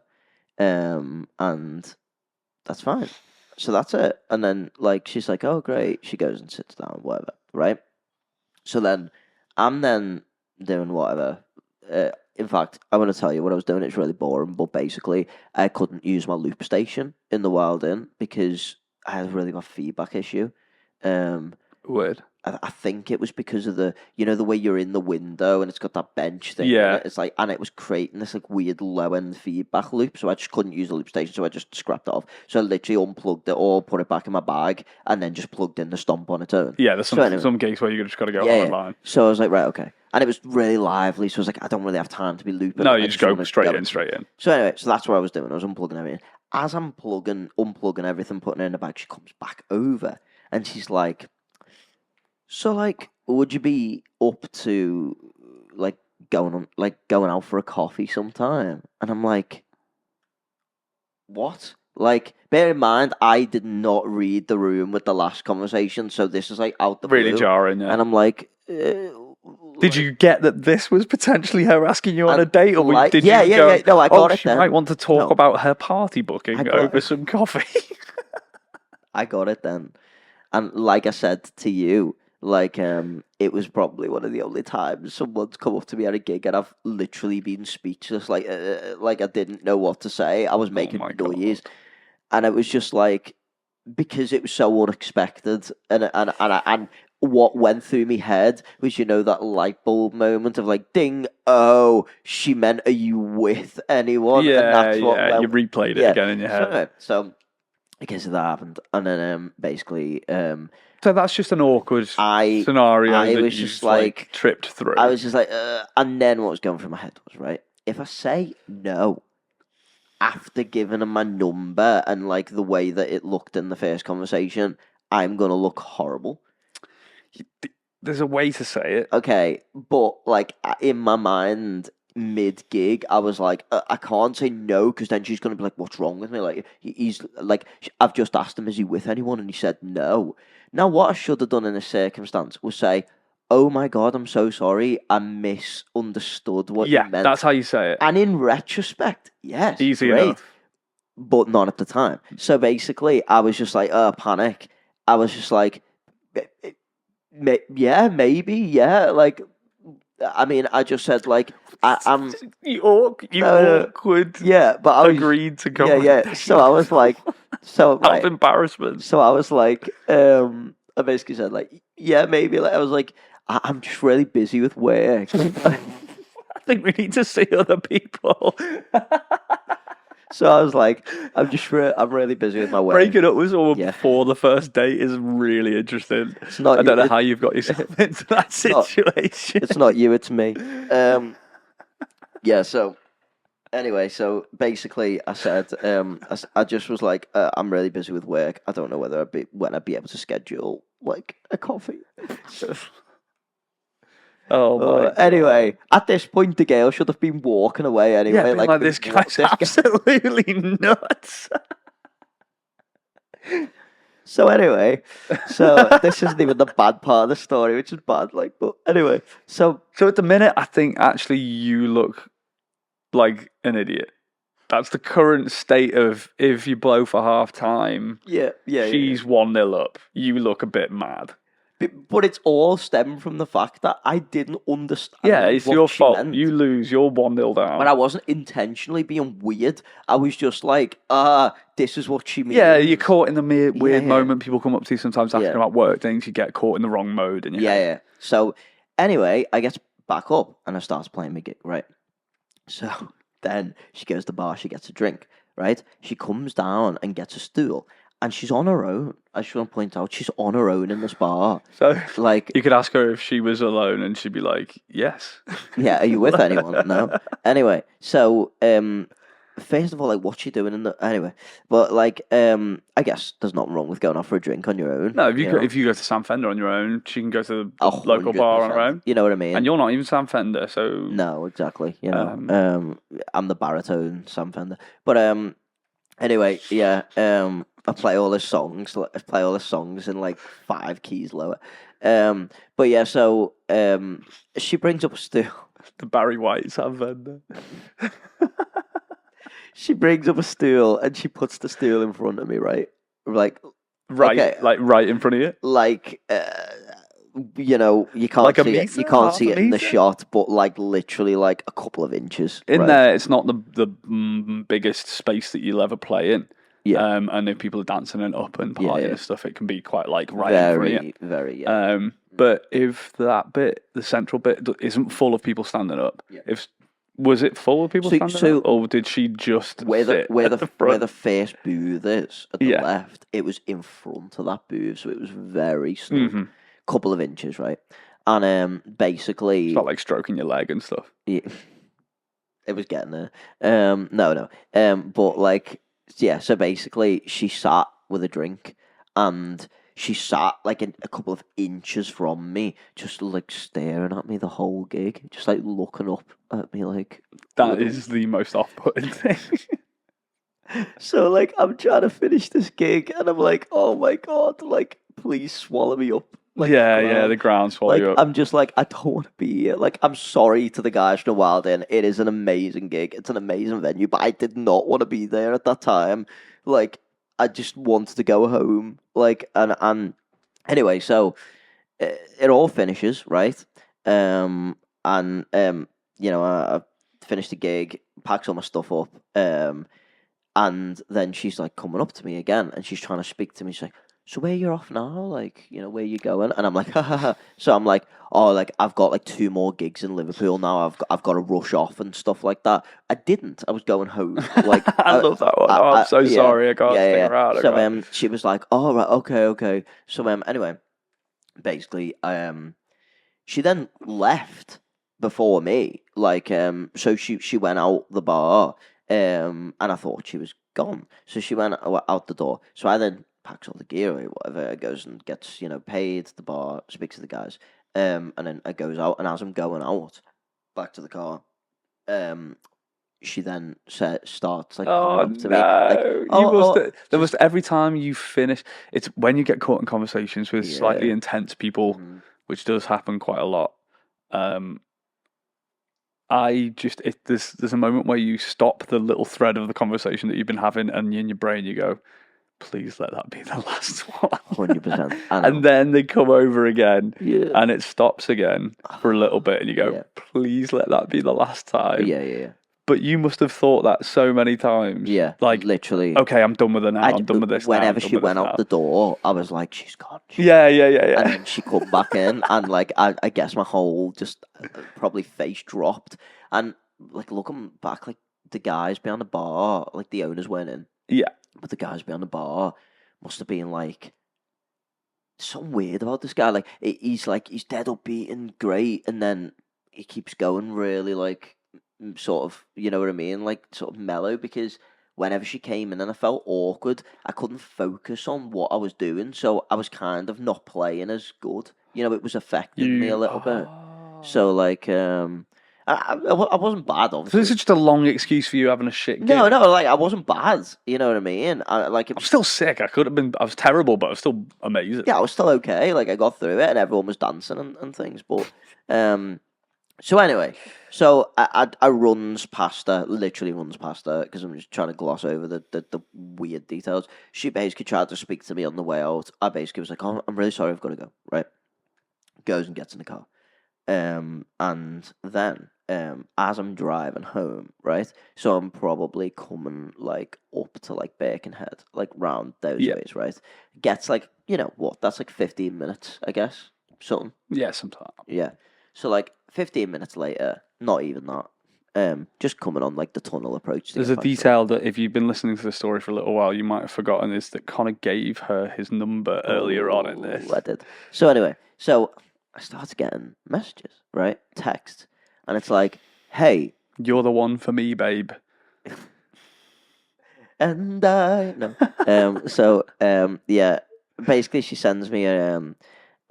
Speaker 2: and that's fine. So that's it. And then, like, she's like, oh, great. She goes and sits down, whatever, right? So then, I'm then doing whatever. In fact, I want to tell you what I was doing. It's really boring, but basically, I couldn't use my loop station in the Wild Inn because I had a really bad feedback issue.
Speaker 1: Weird.
Speaker 2: I think it was because of the way you're in the window and it's got that bench thing.
Speaker 1: Yeah.
Speaker 2: It's like, and it was creating this like weird low end feedback loop. So I just couldn't use the loop station, so I just scrapped it off. So I literally unplugged it all, put it back in my bag, and then just plugged in the Stomp on its own.
Speaker 1: Yeah, there's some gigs where you just got to go online.
Speaker 2: Yeah. So I was like, right, okay. And it was really lively, so I was like, I don't really have time to be looping.
Speaker 1: No, you just go straight in.
Speaker 2: So anyway, so that's what I was doing. I was unplugging everything. As I'm unplugging everything, putting it in the bag, she comes back over and she's like, so like, would you be up to like going out for a coffee sometime? And I'm like, what? Like, bear in mind, I did not read the room with the last conversation, so this is like out the
Speaker 1: really
Speaker 2: blue.
Speaker 1: Jarring. Yeah.
Speaker 2: And I'm like,
Speaker 1: did you get that this was potentially her asking you on a date, or
Speaker 2: like,
Speaker 1: did you go?
Speaker 2: Yeah. No, I got it.
Speaker 1: She
Speaker 2: then.
Speaker 1: might want to talk about her party booking over some coffee.
Speaker 2: I got it then, and like I said to you, like it was probably one of the only times someone's come up to me at a gig and I've literally been speechless, like I didn't know what to say. I was making noise, and it was just like, because it was so unexpected, and what went through my head was, that light bulb moment of like, ding, oh, she meant, are you with anyone?
Speaker 1: Yeah,
Speaker 2: and that's what
Speaker 1: you replayed it again in your head.
Speaker 2: So I guess that happened, and then basically,
Speaker 1: so that's just an awkward scenario that
Speaker 2: was
Speaker 1: you
Speaker 2: just like
Speaker 1: tripped through.
Speaker 2: I was just like, and then what was going through my head was, right, if I say no after giving him my number and like the way that it looked in the first conversation, I'm gonna look horrible.
Speaker 1: There's a way to say it.
Speaker 2: Okay, but like in my mind, mid-gig, I was like, I can't say no, because then she's going to be like, what's wrong with me? Like, he's like, I've just asked him, is he with anyone? And he said no. Now, what I should have done in this circumstance was say, oh my God, I'm so sorry, I misunderstood what you meant.
Speaker 1: Yeah, that's how you say it.
Speaker 2: And in retrospect, yes,
Speaker 1: easy
Speaker 2: great,
Speaker 1: enough.
Speaker 2: But not at the time. So basically, I was just like, panic. I was just like, yeah, maybe, yeah, like, I mean, I just said, like, I'm...
Speaker 1: You awkward.
Speaker 2: Yeah, but I was...
Speaker 1: Agreed to go.
Speaker 2: Yeah. So I was like...
Speaker 1: Out of embarrassment.
Speaker 2: So I was like... I basically said, like, yeah, maybe. Like, I was like, I'm just really busy with work.
Speaker 1: I think we need to see other people.
Speaker 2: So I was like, I'm really busy with my work.
Speaker 1: Breaking up with someone before the first date is really interesting. I don't know how you've got yourself into that situation.
Speaker 2: It's not you, it's me. Yeah, so anyway, so basically I said, I just was like, I'm really busy with work. I don't know when I'd be able to schedule like a coffee.
Speaker 1: Oh my
Speaker 2: anyway, at this point, the girl should have been walking away anyway.
Speaker 1: Yeah, like this guy's absolutely nuts.
Speaker 2: So anyway, this isn't even the bad part of the story, which is bad. Like, but anyway, so
Speaker 1: at the minute, I think actually you look like an idiot. That's the current state of, if you blow for half time.
Speaker 2: Yeah.
Speaker 1: She's 1-0 up. You look a bit mad.
Speaker 2: But it's all stemmed from the fact that I didn't understand.
Speaker 1: Yeah, it's your fault.
Speaker 2: Meant.
Speaker 1: You lose. You're 1-0 down.
Speaker 2: But I wasn't intentionally being weird. I was just like, this is what she means.
Speaker 1: Yeah, you're caught in the weird moment. People come up to you sometimes asking about work things. You get caught in the wrong mode. And
Speaker 2: yeah. So anyway, I get back up and I start playing my gig, right? So then she goes to the bar. She gets a drink, right? She comes down and gets a stool. And she's on her own. I just want to point out, she's on her own in this bar.
Speaker 1: So,
Speaker 2: like,
Speaker 1: you could ask her if she was alone, and she'd be like, "Yes."
Speaker 2: Yeah, are you with anyone? No. Anyway, so first of all, like, what's she doing in the anyway? But like, I guess there's nothing wrong with going out for a drink on your own.
Speaker 1: No, if you go to Sam Fender on your own, she can go to the local bar on her own.
Speaker 2: You know what I mean?
Speaker 1: And you're not even Sam Fender, so
Speaker 2: no, exactly. You know, I'm the baritone Sam Fender, but anyway, yeah, I play all the songs. I play all the songs in like 5 keys lower. But yeah, so she brings up a stool.
Speaker 1: The Barry White Sam Fender.
Speaker 2: She brings up a stool and she puts the stool in front of me, right? Like
Speaker 1: right in front of you.
Speaker 2: Like you know, you can't
Speaker 1: like
Speaker 2: see it. You can't see it in the shot, but like literally like a couple of inches.
Speaker 1: In there, it's not the biggest space that you'll ever play in.
Speaker 2: Yeah.
Speaker 1: And if people are dancing and up and partying and stuff, it can be quite like right
Speaker 2: very,
Speaker 1: in front of you.
Speaker 2: Very, yeah.
Speaker 1: But if that bit, the central bit, isn't full of people standing up, was it full of people standing up, or did she just sit at the front?
Speaker 2: Where the first booth is at the left, it was in front of that booth, so it was very snug, couple of inches, right? And basically,
Speaker 1: it's not like stroking your leg and stuff.
Speaker 2: Yeah, it was getting there. No. But like, yeah. So basically, she sat with a drink, and she sat like a couple of inches from me, just like staring at me the whole gig, just like looking up at me like.
Speaker 1: That is the most off-putting thing.
Speaker 2: So like, I'm trying to finish this gig, and I'm like, oh my god, like, please swallow me up. Like,
Speaker 1: the ground swallow you up.
Speaker 2: I'm just like, I don't want to be here. Like, I'm sorry to the guys from the Wild Inn. It is an amazing gig. It's an amazing venue, but I did not want to be there at that time. Like, I just wanted to go home. Like, and anyway, so it all finishes, right? I finished the gig, packs all my stuff up, and then she's like coming up to me again, and she's trying to speak to me. She's like, so where you're off now? Like, where you going? And I'm like, ha ha ha. So I'm like, oh, like, I've got like 2 more gigs in Liverpool now. I've got to rush off and stuff like that. I didn't. I was going home. Like,
Speaker 1: I love that one. I'm so sorry. I can't stick around.
Speaker 2: So she was like, oh, right, okay. So anyway, basically, she then left before me. Like, so she went out the bar, and I thought she was gone. So she went out the door. So I then packs all the gear or whatever, goes and gets, paid the bar, speaks to the guys, and then it goes out, and as I'm going out, back to the car, she then starts like coming up to me. Like,
Speaker 1: there must every time you finish, it's when you get caught in conversations with slightly intense people, which does happen quite a lot. There's a moment where you stop the little thread of the conversation that you've been having, and in your brain you go, please let that be the last one.
Speaker 2: 100%.
Speaker 1: And then they come over again, and it stops again for a little bit, and you go, please let that be the last time.
Speaker 2: Yeah.
Speaker 1: But you must have thought that so many times.
Speaker 2: Yeah,
Speaker 1: like,
Speaker 2: literally.
Speaker 1: Okay, I'm done with her now. I'm done with this
Speaker 2: whenever
Speaker 1: now.
Speaker 2: She went out the door, I was like, she's gone.
Speaker 1: Yeah.
Speaker 2: And then she come back in, and like, I guess my whole just probably face dropped. And like, looking back, like, the guys behind the bar, like, the owners went in.
Speaker 1: Yeah.
Speaker 2: But the guys behind the bar must have been like, something weird about this guy. Like, he's dead upbeat and great, and then he keeps going really, like, sort of, you know what I mean? Like, sort of mellow, because whenever she came in and I felt awkward, I couldn't focus on what I was doing, so I was kind of not playing as good. It was affecting me a little bit. So, like, I wasn't bad, obviously.
Speaker 1: So this is just a long excuse for you having a shit gig?
Speaker 2: No, like, I wasn't bad. You know what I mean? I'm
Speaker 1: still sick. I was terrible, but I was still amazing.
Speaker 2: Yeah, I was still okay. Like, I got through it, and everyone was dancing and things. But, so anyway, I literally runs past her, because I'm just trying to gloss over the weird details. She basically tried to speak to me on the way out. I basically was like, oh, I'm really sorry, I've got to go, right? Goes and gets in the car. And then, as I'm driving home, right? So I'm probably coming, like, up to, like, Birkenhead, like, round those ways, right? Gets, like, that's, like, 15 minutes, I guess, something.
Speaker 1: Yeah, sometime.
Speaker 2: Yeah. So, like, 15 minutes later, not even that, just coming on, like, the tunnel approach.
Speaker 1: There's a detail that, if you've been listening to the story for a little while, you might have forgotten, is that Connor gave her his number earlier on in this.
Speaker 2: I did. So anyway, I started getting messages, right? Text. And it's like, hey.
Speaker 1: You're the one for me, babe.
Speaker 2: And I... No. Basically, she sends me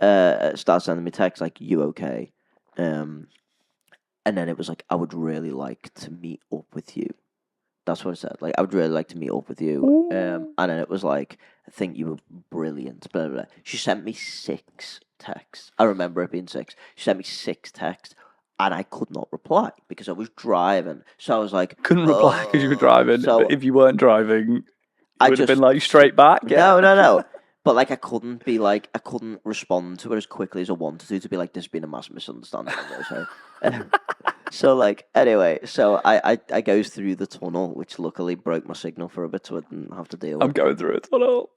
Speaker 2: starts sending me texts like, you okay? And then it was like, I would really like to meet up with you. That's what it said. Like, I would really like to meet up with you. And then it was like, I think you were brilliant. Blah, blah, blah. She sent me 6 texts. I remember it being 6. She sent me 6 texts, and I could not reply because I was driving. So I was like,
Speaker 1: couldn't reply because you were driving. So, but if you weren't driving, it would have been like straight back.
Speaker 2: Yeah. No. But like, I couldn't respond to it as quickly as I wanted to be like, there's been a massive misunderstanding. So like, anyway, so I goes through the tunnel, which luckily broke my signal for a bit, so I didn't have to deal with it.
Speaker 1: I'm going through a tunnel.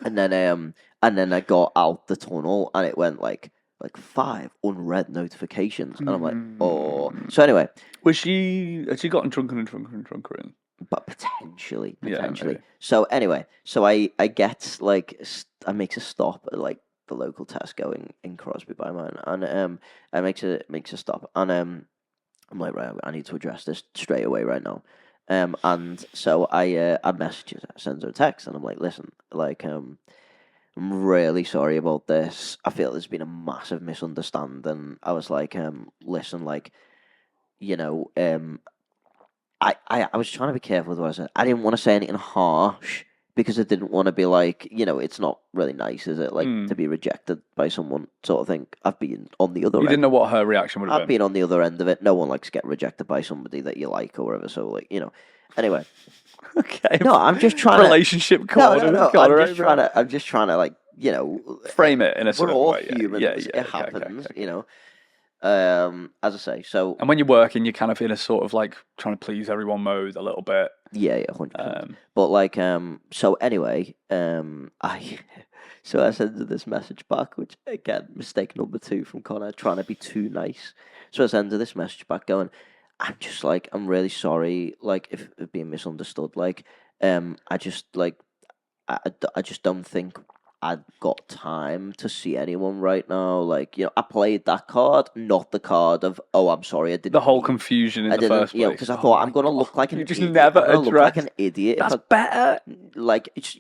Speaker 2: And then I got out the tunnel, and it went like like 5 unread notifications, and I'm like, oh. So anyway,
Speaker 1: had she gotten drunker and in?
Speaker 2: But potentially.
Speaker 1: Maybe.
Speaker 2: So anyway, I get like I makes a stop at like the local Tesco in Crosby by mine, and I makes a stop, and I'm like, right, I need to address this straight away right now. And so I message her, sends her a text, and I'm like, listen, like I'm really sorry about this. I feel there's been a massive misunderstanding. I was like, listen, like, you know, I was trying to be careful with what I said. I didn't want to say anything harsh because I didn't want to be like, it's not really nice, is it? Like, to be rejected by someone, sort of thing. I've been on the other end.
Speaker 1: You didn't know what her reaction would have been.
Speaker 2: I've been on the other end of it. No one likes to get rejected by somebody that you like or whatever. So, like, Anyway.
Speaker 1: Okay.
Speaker 2: No, I'm just trying
Speaker 1: relationship corner.
Speaker 2: No. I'm just trying to, like,
Speaker 1: frame it in a certain way.
Speaker 2: We're all humans. It happens, as I say, so...
Speaker 1: And when you're working, you're kind of in a sort of, like, trying to please everyone mode a little bit.
Speaker 2: Yeah, 100%. But, like, so anyway, So I sent her this message back, which, again, mistake number 2 from Connor, trying to be too nice. So I sent her this message back going, I'm just, like, I'm really sorry, like, if being misunderstood. Like, I just, like, I just don't think I've got time to see anyone right now. Like, I played that card, not the card of, oh, I'm sorry, I didn't.
Speaker 1: The whole confusion in the first place.
Speaker 2: Because I thought I'm going to look like an
Speaker 1: idiot.
Speaker 2: You just
Speaker 1: never
Speaker 2: look like an idiot.
Speaker 1: That's better.
Speaker 2: Like, it's,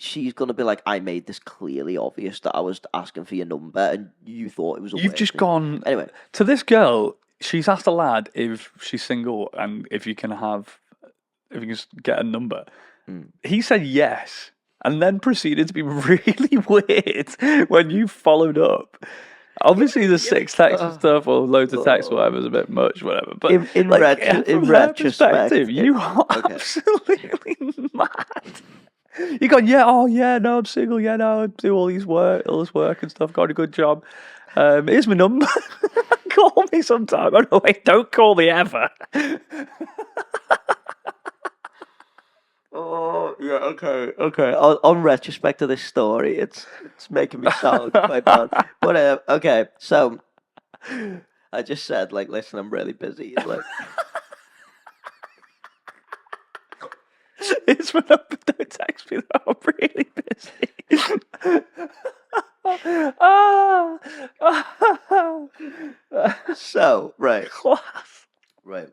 Speaker 2: she's going to be like, I made this clearly obvious that I was asking for your number and you thought it was a
Speaker 1: You've just
Speaker 2: thing.
Speaker 1: gone...
Speaker 2: Anyway.
Speaker 1: To this girl, she's asked a lad if she's single and if you can get a number. He said yes. And then proceeded to be really weird when you followed up. Obviously, the 6 texts and stuff, or loads of texts, whatever, is a bit much, whatever. But
Speaker 2: in retrospect,
Speaker 1: you are absolutely mad. You gone, no, I'm single, no, I do all this work and stuff, got a good job. Here's my number. Call me sometime. Oh, no, wait, don't call me ever.
Speaker 2: Oh, yeah, okay. On retrospect of this story, it's making me sound quite bad. But, okay, so I just said, like, listen, I'm really busy. Like,
Speaker 1: it's my number, don't text me that I'm really busy.
Speaker 2: So, right. Right.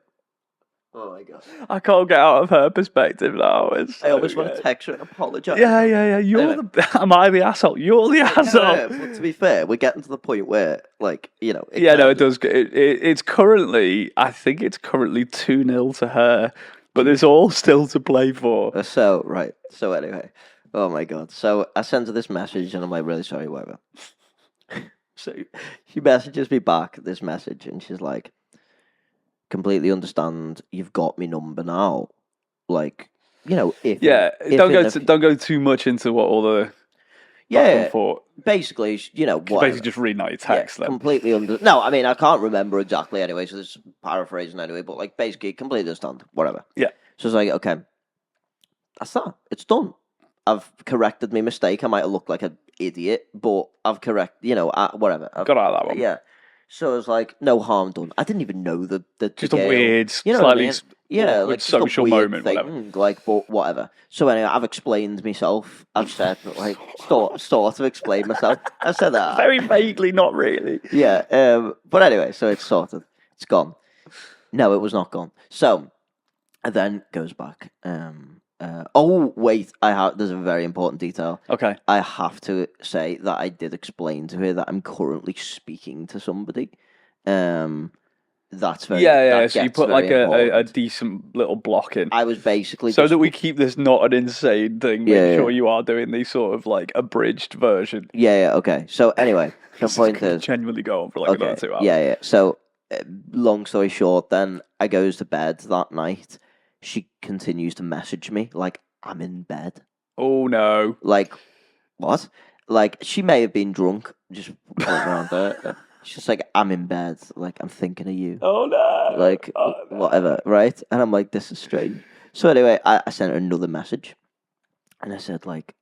Speaker 2: Oh my god!
Speaker 1: I can't get out of her perspective now.
Speaker 2: I always want to text her and apologise.
Speaker 1: Yeah. Am I the asshole? You're the asshole.
Speaker 2: Yeah, but to be fair, we're getting to the point where, like,
Speaker 1: it does. It's currently, I think it's currently 2-0 to her, but there's all still to play for.
Speaker 2: So anyway, oh my god! So I sent her this message, and I'm like, really sorry, whatever. So she messages me back this message, and she's like, completely understand, you've got me number now. Like, if
Speaker 1: don't go too much into what all the
Speaker 2: basically,
Speaker 1: basically just reading out your text.
Speaker 2: Yeah, completely no, I mean, I can't remember exactly anyway, so this is paraphrasing anyway, but like, basically, completely understand, whatever.
Speaker 1: Yeah.
Speaker 2: So it's like, okay, that's that. It's done. I've corrected my mistake. I might have looked like an idiot, but I've whatever. I've
Speaker 1: got out of that one.
Speaker 2: Yeah. So it was like, no harm done. I didn't even know the
Speaker 1: just a weird, slightly
Speaker 2: like
Speaker 1: social moment,
Speaker 2: thing,
Speaker 1: whatever.
Speaker 2: Like, but whatever. So anyway, I've explained myself. I've said, like, sort of explained myself. I said that
Speaker 1: very vaguely, not really.
Speaker 2: Yeah. But anyway, so it's sorted. It's gone. No, it was not gone. So, and then goes back. Oh wait, there's a very important detail.
Speaker 1: Okay.
Speaker 2: I have to say that I did explain to her that I'm currently speaking to somebody. That's very
Speaker 1: So you put like a decent little block in.
Speaker 2: I was basically
Speaker 1: so that we keep this not an insane thing. Make sure you are doing the sort of like abridged version.
Speaker 2: Yeah. Okay. So anyway, the point is
Speaker 1: genuinely go on for like another 2 hours.
Speaker 2: Yeah. So long story short, then I goes to bed that night. She continues to message me like I'm in bed.
Speaker 1: Oh no!
Speaker 2: Like what? Like she may have been drunk, just around there. She's like, I'm in bed. Like I'm thinking of you.
Speaker 1: Oh no!
Speaker 2: Like whatever, right? And I'm like, this is strange. So anyway, I sent her another message, and I said like,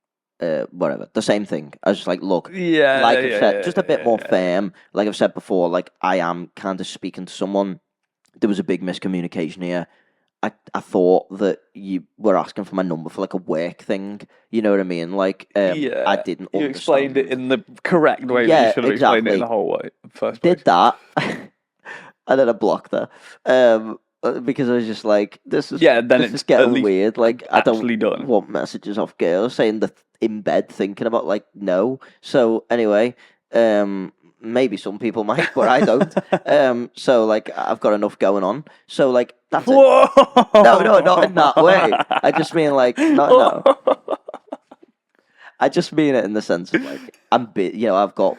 Speaker 2: whatever. The same thing. I was just like, look,
Speaker 1: Yeah,
Speaker 2: like I've
Speaker 1: yeah,
Speaker 2: said,
Speaker 1: yeah,
Speaker 2: just a bit
Speaker 1: yeah,
Speaker 2: more
Speaker 1: yeah.
Speaker 2: firm. Like I've said before, like I am kind of speaking to someone. There was a big miscommunication here. I thought that you were asking for my number for like a work thing. You know what I mean? Like,
Speaker 1: Yeah,
Speaker 2: I didn't
Speaker 1: you explained it
Speaker 2: understand.
Speaker 1: in the correct way that
Speaker 2: Yeah,
Speaker 1: you should have explained it in
Speaker 2: exactly.
Speaker 1: the whole way, first place.
Speaker 2: Did that, and then I blocked her. Because I was just like, this is
Speaker 1: Yeah, then
Speaker 2: this
Speaker 1: it's
Speaker 2: is
Speaker 1: at
Speaker 2: getting
Speaker 1: least
Speaker 2: weird. Like, I
Speaker 1: actually
Speaker 2: don't
Speaker 1: done.
Speaker 2: want messages off girls saying that in bed thinking about like no. So anyway, maybe some people might, but I don't. So like I've got enough going on. So like that's it.
Speaker 1: Whoa!
Speaker 2: No, not in that way. I just mean like no. I just mean it in the sense of like I've got.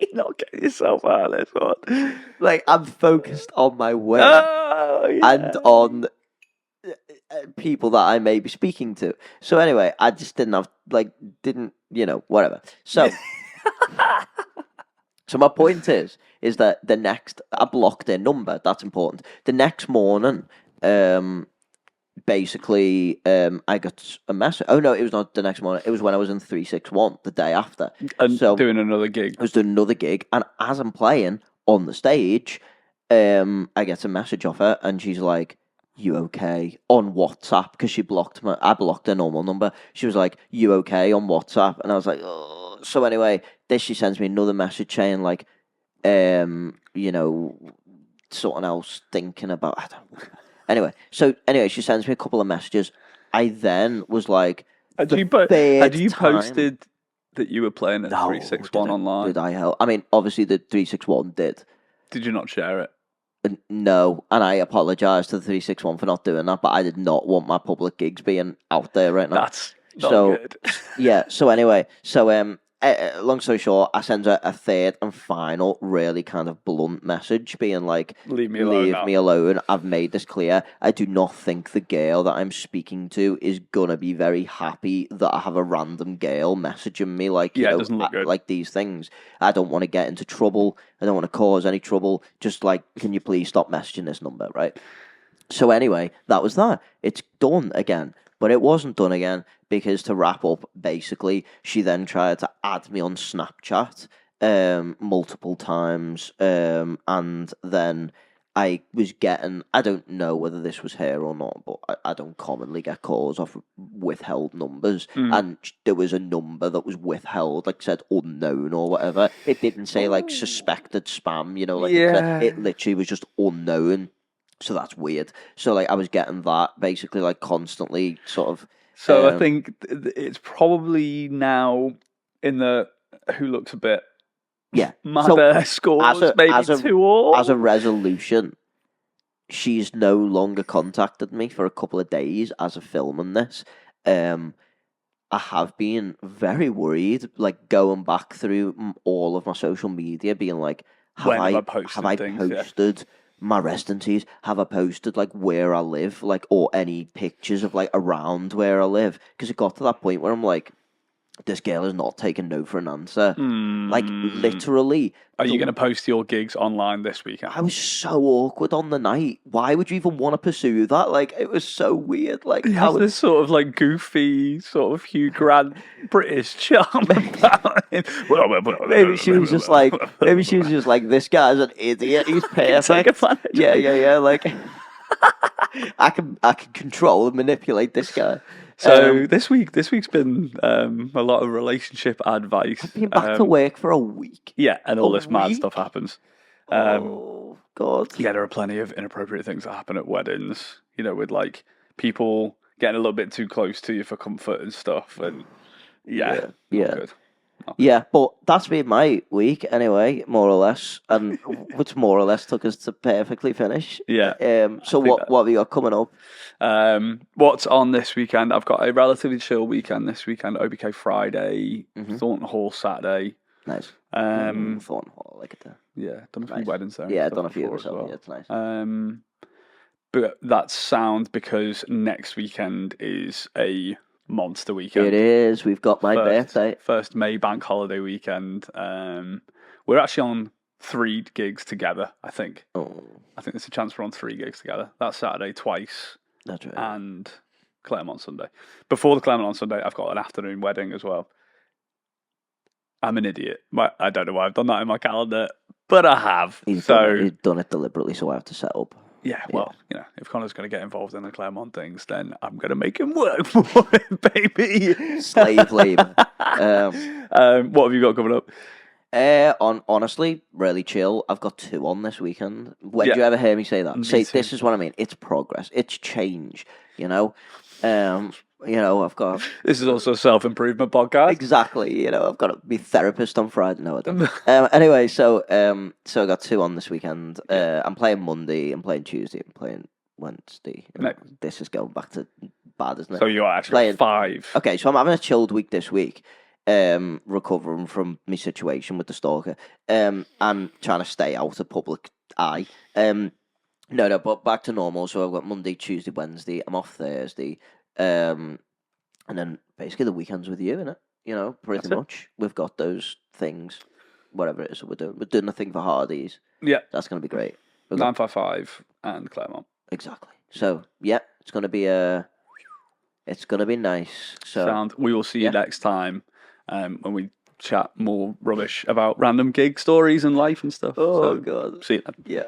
Speaker 1: You're not getting yourself out of this one.
Speaker 2: Like I'm focused on my work
Speaker 1: Oh, yeah.
Speaker 2: and on people that I may be speaking to. So anyway, I just didn't whatever. So so my point is that the next I blocked their number. That's important. The next morning, basically, I got a message. Oh no, it was not the next morning. It was when I was in 361 the day after.
Speaker 1: And
Speaker 2: So
Speaker 1: doing another gig.
Speaker 2: I was doing another gig, and as I'm playing on the stage, I get a message off her, and she's like, "You okay?" on WhatsApp because I blocked her normal number. She was like, "You okay?" on WhatsApp, and I was like, "Oh." So anyway, she sends me another message saying like, something else thinking about. I don't. Anyway, she sends me a couple of messages. I then was like,
Speaker 1: Had
Speaker 2: the
Speaker 1: you
Speaker 2: third time-
Speaker 1: posted that you were playing at
Speaker 2: No,
Speaker 1: 361 online?
Speaker 2: Did I help? I mean, obviously the 361 did.
Speaker 1: Did you not share it?
Speaker 2: No, and I apologise to the 361 for not doing that, but I did not want my public gigs being out there right now.
Speaker 1: That's not good.
Speaker 2: Yeah, so anyway, long story short, I send her a third and final, really kind of blunt message, being like,
Speaker 1: Leave me alone now."
Speaker 2: me alone. I've made this clear. I do not think the girl that I'm speaking to is gonna be very happy that I have a random girl messaging me like,
Speaker 1: Yeah, it doesn't look good.
Speaker 2: like these things. I don't want to get into trouble. I don't want to cause any trouble. Just like, can you please stop messaging this number, right? So anyway, that was that. It's done again. But it wasn't done again because, to wrap up, basically, she then tried to add me on Snapchat multiple times. And then I was getting, I don't know whether this was her or not, but I don't commonly get calls off withheld numbers. And there was a number that was withheld, like said unknown or whatever. It didn't say like suspected spam, it literally was just unknown. So that's weird. So like I was getting that basically like constantly sort of.
Speaker 1: So I think it's probably now in the who looks a bit mad scores maybe 2-2.
Speaker 2: As a resolution, she's no longer contacted me for a couple of days as of filming this. I have been very worried, like going back through all of my social media, being like, have I posted my residencies? Have I posted like where I live, like, or any pictures of like around where I live? Because it got to that point where I'm like, this girl is not taking no for an answer. Like literally.
Speaker 1: Are you going to post your gigs online this weekend?
Speaker 2: I was so awkward on the night. Why would you even want to pursue that? Like, it was so weird. Like,
Speaker 1: he has this sort of like goofy, sort of Hugh Grant British charm about him.
Speaker 2: Maybe she was just like, this guy's an idiot. He's perfect. Yeah. Like, I can control and manipulate this guy.
Speaker 1: So this week's been a lot of relationship advice.
Speaker 2: I've been back to work for a week.
Speaker 1: Yeah, and all this mad stuff happens.
Speaker 2: Oh God!
Speaker 1: Yeah, there are plenty of inappropriate things that happen at weddings. With like people getting a little bit too close to you for comfort and stuff. And yeah. Good.
Speaker 2: Yeah, but that's been my week anyway, more or less, and which more or less took us to perfectly finish.
Speaker 1: Yeah.
Speaker 2: So what have you got coming up?
Speaker 1: What's on this weekend? I've got a relatively chill weekend this weekend. OBK Friday, Thornton Hall Saturday.
Speaker 2: Nice.
Speaker 1: Thornton
Speaker 2: Hall, I like it there.
Speaker 1: Yeah, done a few weddings there.
Speaker 2: Yeah, done a few as well. Yeah, it's nice.
Speaker 1: But that's sound because next weekend is a monster weekend.
Speaker 2: It is. We've got my birthday.
Speaker 1: First May bank holiday weekend. We're actually on 3 gigs together, I think.
Speaker 2: Oh.
Speaker 1: I think there's a chance we're on 3 gigs together. That's Saturday twice.
Speaker 2: That's right.
Speaker 1: And Claremont Sunday. Before the Claremont Sunday, I've got an afternoon wedding as well. I'm an idiot. I don't know why I've done that in my calendar, but I have.
Speaker 2: He's done it deliberately, so I have to set up.
Speaker 1: Yeah, well, if Connor's going to get involved in the Claremont things, then I'm going to make him work for it, baby.
Speaker 2: Slave labour.
Speaker 1: What have you got coming up?
Speaker 2: Honestly, really chill. I've got 2 on this weekend. When do you ever hear me say that? This is what I mean. It's progress. It's change. I've got.
Speaker 1: This is also a self-improvement podcast.
Speaker 2: Exactly. I've got to be therapist on Friday. No, I don't. Anyway, so I got 2 on this weekend. I'm playing Monday. I'm playing Tuesday. I'm playing Wednesday. This is going back to bad, isn't it?
Speaker 1: So you are actually playing 5.
Speaker 2: Okay, so I'm having a chilled week this week. Recovering from my situation with the stalker. I'm trying to stay out of public eye. No, but back to normal. So I've got Monday, Tuesday, Wednesday. I'm off Thursday. And then basically the weekends with you, innit? Pretty much. We've got those things, whatever it is that we're doing. We're doing a thing for Hardy's.
Speaker 1: Yeah.
Speaker 2: That's going to be great.
Speaker 1: 955 and Claremont.
Speaker 2: Exactly. So, yeah, it's going to be nice. So
Speaker 1: we will see you next time when we chat more rubbish about random gig stories and life and stuff.
Speaker 2: God.
Speaker 1: See you then.
Speaker 2: Yeah.